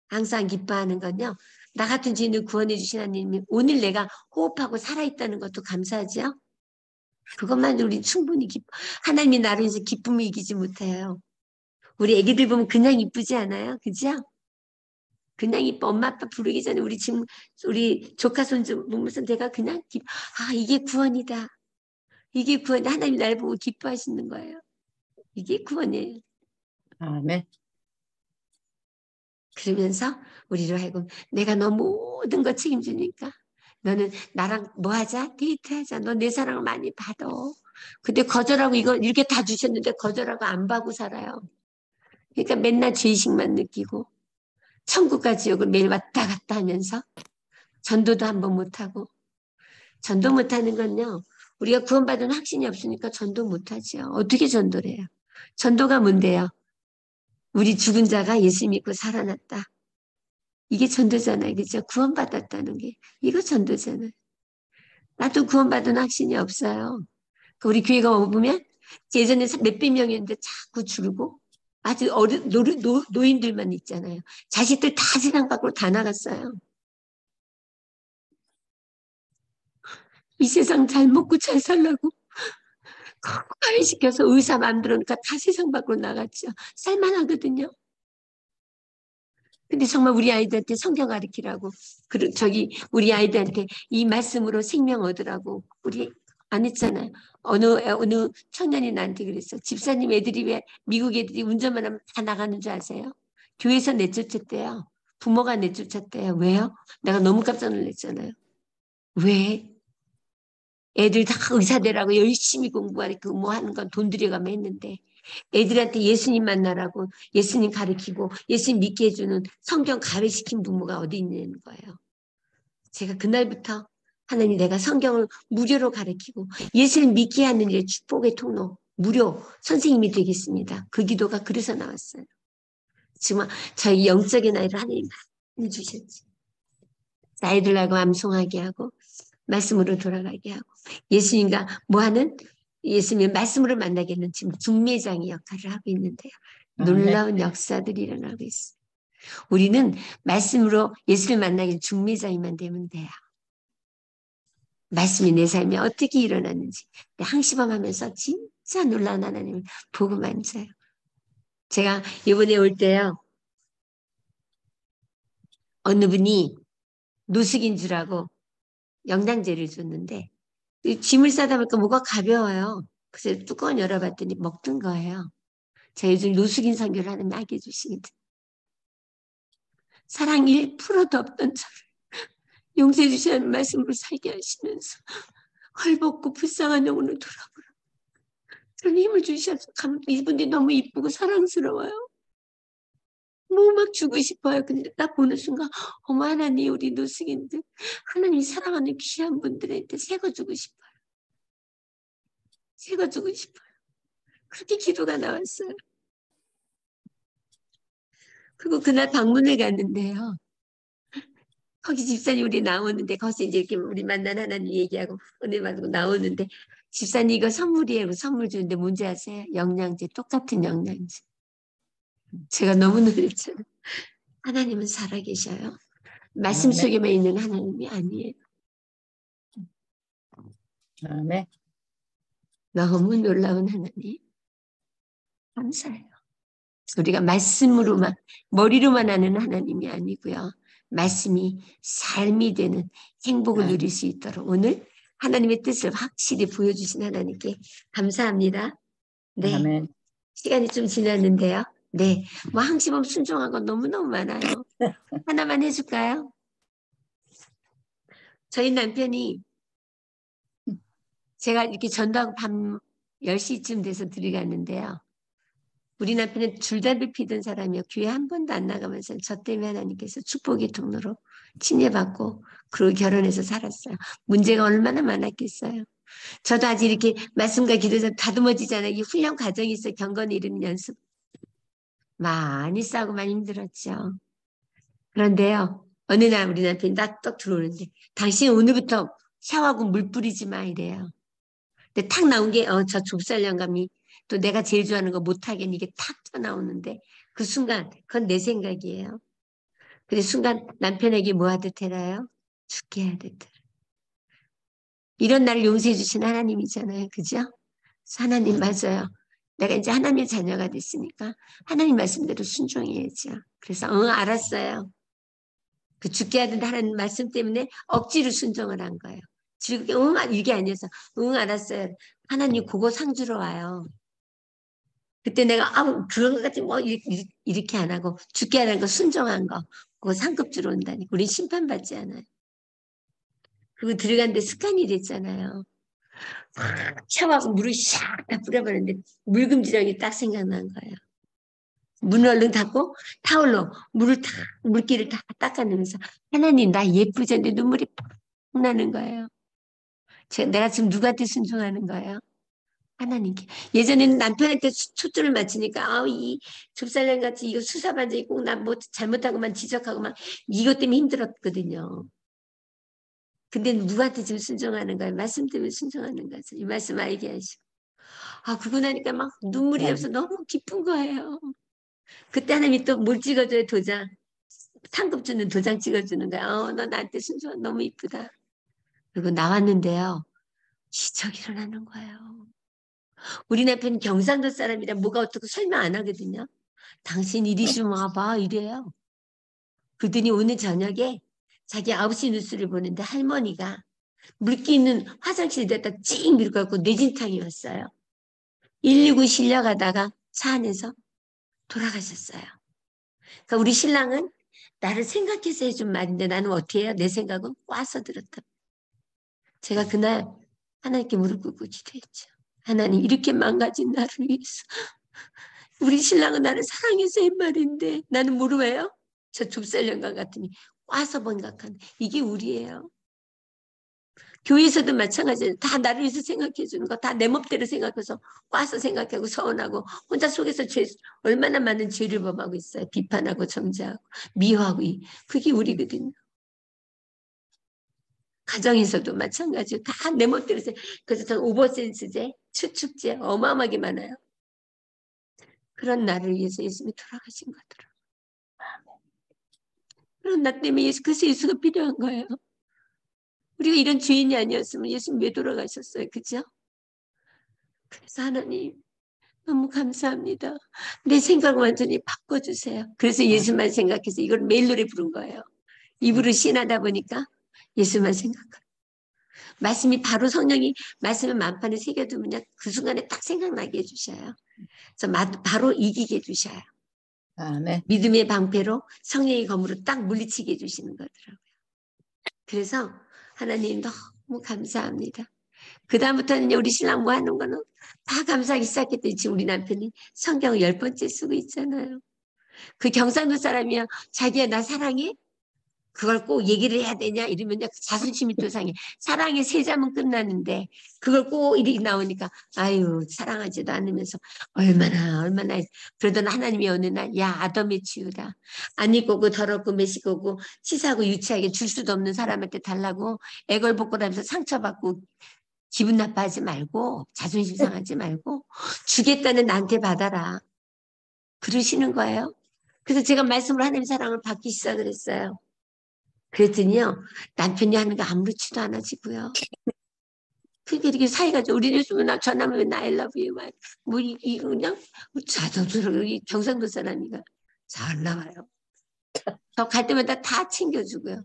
항상 기뻐하는 건요. 나 같은 죄인을 구원해 주신 하나님이 오늘 내가 호흡하고 살아있다는 것도 감사하죠. 그것만 우리 충분히 하나님이 나를 위해서 기쁨을 이기지 못해요. 우리 애기들 보면 그냥 이쁘지 않아요? 그죠? 그냥 이뻐. 엄마 아빠 부르기 전에 우리 조카 손주 보면서 내가 그냥 이게 구원이다. 이게 구원. 하나님 나를 보고 기뻐하시는 거예요. 이게 구원이에요. 아멘. 그러면서 우리로 하여금 내가 너 모든 거 책임지니까 너는 나랑 뭐 하자? 데이트하자. 너 내 사랑을 많이 받아. 근데 거절하고 이거 이렇게 다 주셨는데 거절하고 안 받고 살아요. 그러니까 맨날 죄의식만 느끼고 천국과 지옥을 매일 왔다 갔다 하면서 전도도 한번 못하고. 전도 못하는 건요. 우리가 구원받은 확신이 없으니까 전도 못하죠. 어떻게 전도를 해요? 전도가 뭔데요? 우리 죽은 자가 예수 믿고 살아났다. 이게 전도잖아요. 그죠? 구원받았다는 게. 이거 전도잖아요. 나도 구원받은 확신이 없어요. 우리 교회가 오면 예전에 몇백 명이었는데 자꾸 줄고 아주 노인들만 있잖아요. 자식들 다 세상 밖으로 다 나갔어요. 이 세상 잘 먹고 잘 살라고 가해시켜서 의사 만들어니까 다 세상 밖으로 나갔죠. 살만하거든요. 근데 정말 우리 아이들한테 성경 가르치라고 우리 아이들한테 이 말씀으로 생명 얻으라고 우리 안 했잖아요. 어느 청년이 나한테 그랬어. 집사님 애들이 왜 미국 애들이 운전만 하면 다 나가는 줄 아세요? 교회에서 내쫓았대요. 부모가 내쫓았대요. 왜요? 내가 너무 깜짝 놀랐잖아요. 왜? 애들 다 의사 되라고 열심히 공부하고 뭐 하는 건 돈 들여가면 했는데 애들한테 예수님 만나라고 예수님 가르치고 예수님 믿게 해주는 성경 가르치킨 부모가 어디 있는 거예요. 제가 그날부터 하나님 내가 성경을 무료로 가르치고 예수님 믿게 하는 일의 축복의 통로 무료 선생님이 되겠습니다. 그 기도가 그래서 나왔어요. 정말 저희 영적인 아이를 하나님 많이 주셨지. 아이들하고 암송하게 하고 말씀으로 돌아가게 하고 예수님과 뭐하는 예수님 말씀으로 만나게는 지금 중매장의 역할을 하고 있는데요. 아멘. 놀라운 역사들이 일어나고 있어요. 우리는 말씀으로 예수를 만나기는 중매장이만 되면 돼요. 말씀이 내 삶에 어떻게 일어났는지 항시범하면서 진짜 놀라운 하나님을 보고 만져요. 제가 이번에 올 때요. 어느 분이 노숙인 줄 알고 영양제를 줬는데 짐을 싸다 보니까 뭐가 가벼워요. 그래서 뚜껑을 열어봤더니 먹던 거예요. 제가 요즘 노숙인 선교를 하는 낙에 주시거든. 사랑 1%도 없던 저를 용서해 주시는 말씀으로 살게 하시면서 헐벗고 불쌍한 영혼을 돌아보라. 그런 힘을 주셔서 이분들이 너무 이쁘고 사랑스러워요. 너무 막 주고 싶어요. 근데 딱 보는 순간 어머 하나님 우리 노숙인들 하나님이 사랑하는 귀한 분들한테 새거 주고 싶어요. 새거 주고 싶어요. 그렇게 기도가 나왔어요. 그리고 그날 방문을 갔는데요. 거기 집사님 우리 나오는데 거기서 이제 이렇게 우리 만난 하나님 얘기하고 은혜 받고 나오는데 집사님 이거 선물이에요. 선물 주는데 뭔지 아세요? 영양제 똑같은 영양제. 제가 너무 놀랐잖아요. 하나님은 살아계셔요. 말씀 속에만 있는 하나님이 아니에요. 아멘. 너무 놀라운 하나님. 감사해요. 우리가 말씀으로만 머리로만 하는 하나님이 아니고요. 말씀이 삶이 되는 행복을 누릴 수 있도록 오늘 하나님의 뜻을 확실히 보여주신 하나님께 감사합니다. 네, 아멘. 시간이 좀 지났는데요. 네, 뭐 항시범 순종한 건 너무너무 많아요. 하나만 해줄까요? 저희 남편이 제가 이렇게 전도하고 밤 10시쯤 돼서 들어갔는데요. 우리 남편은 줄담배 피던 사람이요. 교회 한 번도 안 나가면서 저 때문에 하나님께서 축복의 통로로 침례받고 그리고 결혼해서 살았어요. 문제가 얼마나 많았겠어요. 저도 아직 이렇게 말씀과 기도에서 다듬어지잖아요. 이 훈련 과정이 있어요. 경건을 이루는 연습. 많이 싸우고 많이 힘들었죠. 그런데요. 어느 날 우리 남편이 딱 들어오는데 당신 오늘부터 샤워하고 물 뿌리지 마 이래요. 근데 탁 나온 게 저 좁쌀 영감이 또 내가 제일 좋아하는 거 못하겠니 이게 탁 튀어나오는데 그 순간 그건 내 생각이에요. 근데 순간 남편에게 뭐 하듯 해라요? 죽게 하듯. 이런 나를 용서해 주신 하나님이잖아요. 그죠? 하나님 맞아요. 내가 이제 하나님의 자녀가 됐으니까 하나님 말씀대로 순종해야죠. 그래서 알았어요. 그 죽게 하듯 하나님 말씀 때문에 억지로 순종을 한 거예요. 즐겁게 이게 아니어서 알았어요. 하나님 그거 상 주러 와요. 그때 내가 그런 것 같지 뭐 이렇게 안 하고 죽게 하는 거 순종한 거 그거 상급 주러 온다니 우린 심판받지 않아요. 그리고 들어갔는데 습관이 됐잖아요. 샤워하고 물을 샥 다 뿌려버렸는데 물금지령이 딱 생각난 거예요. 문을 얼른 닫고 타올로 물기를 다 닦아내면서 하나님 나 예쁘지 않은데 눈물이 팍 나는 거예요. 내가 지금 누구한테 순종하는 거예요? 하나님께. 예전에는 남편한테 초점을 맞추니까 이 좁쌀량 같이 이거 수사반장이 꼭 나 뭐 잘못하고만 지적하고만 이것 때문에 힘들었거든요. 근데 누구한테 지금 순종하는 거예요? 말씀 때문에 순종하는 거죠. 이 말씀 알게 하시고. 그거 나니까 막 눈물이 나서 너무 기쁜 거예요. 그때 하나님이 또 뭘 찍어줘요? 도장. 상급 주는 도장 찍어주는 거야. 너 나한테 순종 너무 이쁘다. 그리고 나왔는데요. 기적이 일어나는 거예요. 우리 남편 경상도 사람이라 뭐가 어떻게 설명 안 하거든요. 당신 이리 좀 와봐 이래요. 그러더니 오늘 저녁에 자기 9시 뉴스를 보는데 할머니가 물기 있는 화장실에다 찡 밀고 갖고 뇌진탕이 왔어요. 119 실려가다가 차 안에서 돌아가셨어요. 그러니까 우리 신랑은 나를 생각해서 해준 말인데 나는 어떻게 해요? 내 생각은 꽈서 들었다. 제가 그날 하나님께 무릎 꿇고 기도했죠. 하나님 이렇게 망가진 나를 위해서 우리 신랑은 나를 사랑해서 한 말인데 나는 모르어요. 저 좁쌀 영감 같으니 꽈서 번각한 이게 우리예요. 교회에서도 마찬가지예요. 다 나를 위해서 생각해 주는 거 다 내 멋대로 생각해서 꽈서 생각하고 서운하고 혼자 속에서 얼마나 많은 죄를 범하고 있어요. 비판하고 정죄하고 미워하고 그게 우리거든요. 가정에서도 마찬가지예요. 다 내 멋대로 그래서 저는 오버센스제 추축제 어마어마하게 많아요. 그런 나를 위해서 예수님이 돌아가신 거더라고요. 그런 나 때문에 그래서 예수가 필요한 거예요. 우리가 이런 죄인이 아니었으면 예수님 왜 돌아가셨어요? 그죠? 그래서 하나님 너무 감사합니다. 내 생각을 완전히 바꿔주세요. 그래서 예수만 생각해서 이걸 매일 노래 부른 거예요. 입으로 신하다 보니까 예수만 생각하고 말씀이 바로 성령이 말씀을 만판에 새겨두면 그 순간에 딱 생각나게 해주셔요. 그래서 바로 이기게 해주셔요. 아멘. 믿음의 방패로 성령의 검으로 딱 물리치게 해주시는 거더라고요. 그래서 하나님 너무 감사합니다. 그 다음부터는 우리 신랑 뭐 하는 거는 다 감사하기 시작했더니 지금 우리 남편이 성경을 10번째 쓰고 있잖아요. 그 경상도 사람이야 자기야 나 사랑해? 그걸 꼭 얘기를 해야 되냐 이러면 자존심이 또 상해. 사랑의 세 잠은 끝나는데 그걸 꼭 이렇게 나오니까 아유 사랑하지도 않으면서 얼마나 그러던 하나님이 어느 날 야 아덤의 치유다. 안 입고 더럽고 매식고 치사하고 유치하게 줄 수도 없는 사람한테 달라고 애걸복걸하면서 상처받고 기분 나빠하지 말고 자존심 상하지 말고 주겠다는 나한테 받아라. 그러시는 거예요. 그래서 제가 말씀으로 하나님 사랑을 받기 시작을 했어요. 그랬더니요 남편이 하는 거 아무렇지도 않아지고요. 그게 이렇게 사이가 우리 요즘은 전화면 맨날 I love you 뭐 이거 그냥 자동적으로 경상도 사람이가 잘 나와요. 저 갈 때마다 다 챙겨주고요.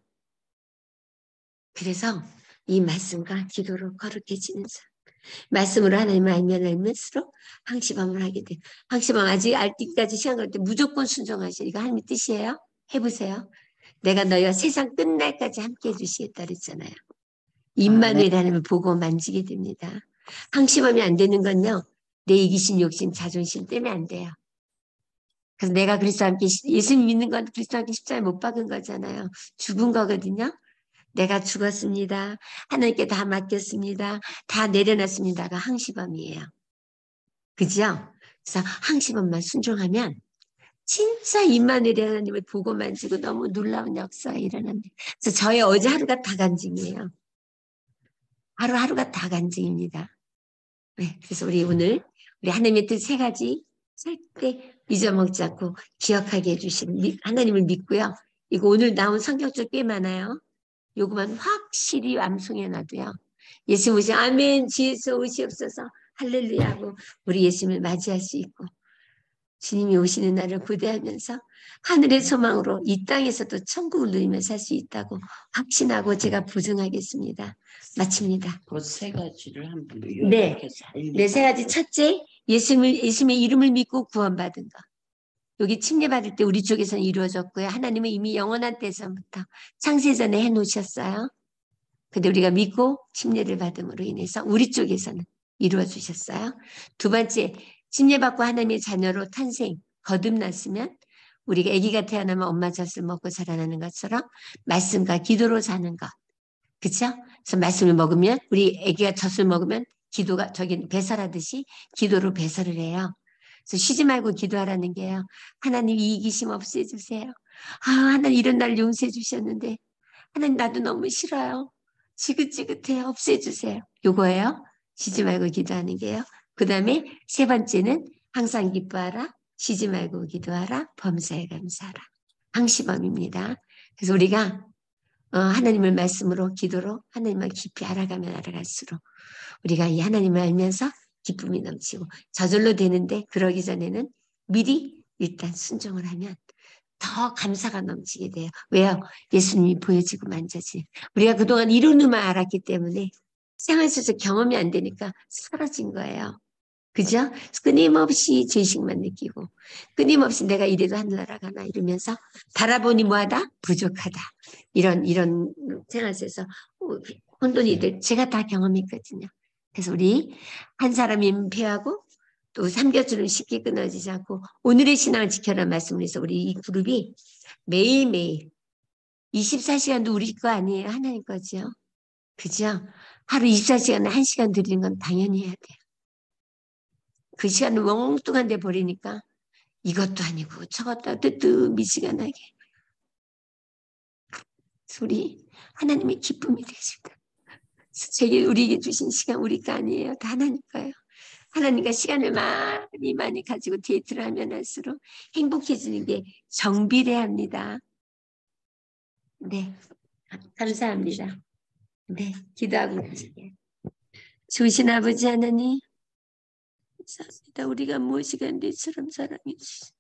그래서 이 말씀과 기도로 거룩해지는 사람. 말씀으로 하나님을 알면수록 항시범을 하게 돼요. 항시범 아직 알 때까지 시간 걸 때 무조건 순종하셔. 이거 하나님의 뜻이에요. 해보세요. 내가 너희와 세상 끝날까지 함께 해주시겠다 그랬잖아요. 임마누엘이라는 보고 만지게 됩니다. 항시범이 안 되는 건요. 내 이기심, 욕심, 자존심 때문에 안 돼요. 그래서 내가 그리스도와 함께 예수님 믿는 건 그리스도와 함께 십자가에 못 박은 거잖아요. 죽은 거거든요. 내가 죽었습니다. 하나님께 다 맡겼습니다. 다 내려놨습니다가 항시범이에요. 그죠? 그래서 항시범만 순종하면 진짜 임마누엘 하나님을 보고 만지고 너무 놀라운 역사가 일어납니다. 그래서 저의 어제 하루가 다 간증이에요. 하루하루가 다 간증입니다. 네, 그래서 우리 오늘 우리 하나님의 뜻 세 가지 절대 잊어먹지 않고 기억하게 해주신 하나님을 믿고요. 이거 오늘 나온 성경책 꽤 많아요. 요거만 확실히 암송해놔도요. 예수 오시 아멘 주에서 오시옵소서 할렐루야 하고 우리 예수님을 맞이할 수 있고 주님이 오시는 날을 기대하면서 하늘의 소망으로 이 땅에서도 천국을 누리며 살 수 있다고 확신하고 제가 보증하겠습니다. 마칩니다. 그 세 가지를 한번 네. 요약해서 네, 세 가지. 첫째, 예수님의 이름을 믿고 구원받은 것. 여기 침례받을 때 우리 쪽에서는 이루어졌고요. 하나님은 이미 영원한 때서부터 창세전에 해놓으셨어요. 근데 우리가 믿고 침례를 받음으로 인해서 우리 쪽에서는 이루어주셨어요. 두 번째, 침례받고 하나님의 자녀로 탄생, 거듭났으면 우리가 아기가 태어나면 엄마 젖을 먹고 자라나는 것처럼 말씀과 기도로 사는 것. 그렇죠? 그래서 말씀을 먹으면 우리 아기가 젖을 먹으면 기도가 저기 배설하듯이 기도로 배설을 해요. 그래서 쉬지 말고 기도하라는 게요. 하나님 이기심 없애주세요. 하나님 이런 날 용서해 주셨는데 하나님 나도 너무 싫어요. 지긋지긋해 없애주세요. 요거예요. 쉬지 말고 기도하는 게요. 그 다음에 세 번째는 항상 기뻐하라. 쉬지 말고 기도하라. 범사에 감사하라. 항시범입니다. 그래서 우리가 하나님을 말씀으로 기도로 하나님을 깊이 알아가면 알아갈수록 우리가 이 하나님을 알면서 기쁨이 넘치고 저절로 되는데 그러기 전에는 미리 일단 순종을 하면 더 감사가 넘치게 돼요. 왜요? 예수님이 보여지고 만져지. 우리가 그동안 이론으로만 알았기 때문에 생활 속에서 경험이 안 되니까 사라진 거예요. 그죠? 끊임없이 죄식만 느끼고 끊임없이 내가 이래도 하늘나라 가나 이러면서 바라보니 뭐하다? 부족하다. 이런 생활 속에서 혼돈이들 제가 다 경험했거든요. 그래서 우리 한 사람이 임패하고 또 삼겹줄은 쉽게 끊어지지 않고 오늘의 신앙을 지켜라 말씀을 해서 우리 이 그룹이 매일매일 24시간도 우리 거 아니에요. 하나님 거죠. 그죠? 하루 24시간에 1시간 드리는 건 당연히 해야 돼요. 그 시간을 멍뚱한 데 버리니까 이것도 아니고 저것도 미지근하게 우리 하나님의 기쁨이 되십니다. 제게 우리에게 주신 시간 우리 거 아니에요. 다 하나님 거예요. 하나님과 시간을 많이 가지고 데이트를 하면 할수록 행복해지는 게 정비례합니다. 네, 감사합니다. 네, 기도하고 계시게. 좋으신 아버지 하나님, 감사합니다. 우리가 무엇이가 네처럼 사랑해 주시고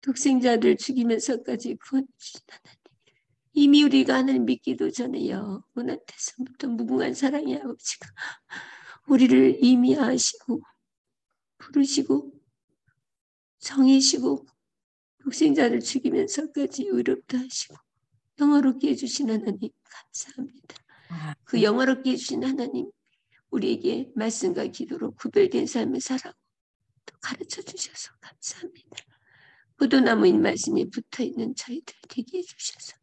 독생자를 죽이면서까지 구원 주신 하나님. 이미 우리가 하나님 믿기도 전에 영원한 태생부터 무궁한 사랑의 아버지가 우리를 이미 아시고 부르시고 정해시고 독생자를 죽이면서까지 의롭다 하시고 영화롭게 해주신 하나님 감사합니다. 그 영화롭게 해주신 하나님 우리에게 말씀과 기도로 구별된 삶을 살아고 또 가르쳐 주셔서 감사합니다. 포도나무인 말씀에 붙어있는 저희들 되게 해주셔서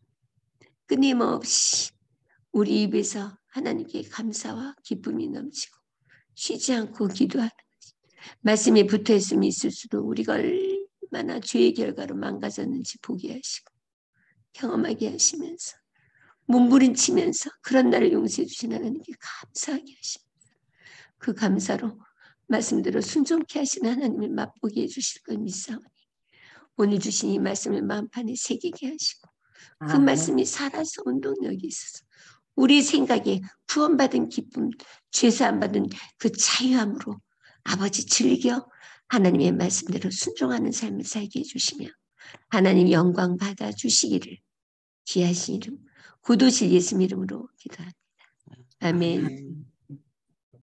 끊임없이 우리 입에서 하나님께 감사와 기쁨이 넘치고 쉬지 않고 기도하는 말씀에 붙어있음이 있을수록 우리가 얼마나 죄의 결과로 망가졌는지 보게 하시고 경험하게 하시면서 몸부림치면서 그런 나를 용서해 주신 하나님께 감사하게 하시면서 그 감사로 말씀대로 순종케 하시는 하나님을 맛보게 해주실 걸 믿사오니 오늘 주신 이 말씀을 마음판에 새기게 하시고 그 말씀이 살아서 운동력이 있어서 우리 생각에 구원받은 기쁨, 죄사함 받은 그 자유함으로 아버지 즐겨 하나님의 말씀대로 순종하는 삶을 살게 해주시며 하나님 영광 받아주시기를 귀하신 이름 구도실 예수님 이름으로 기도합니다. 아멘.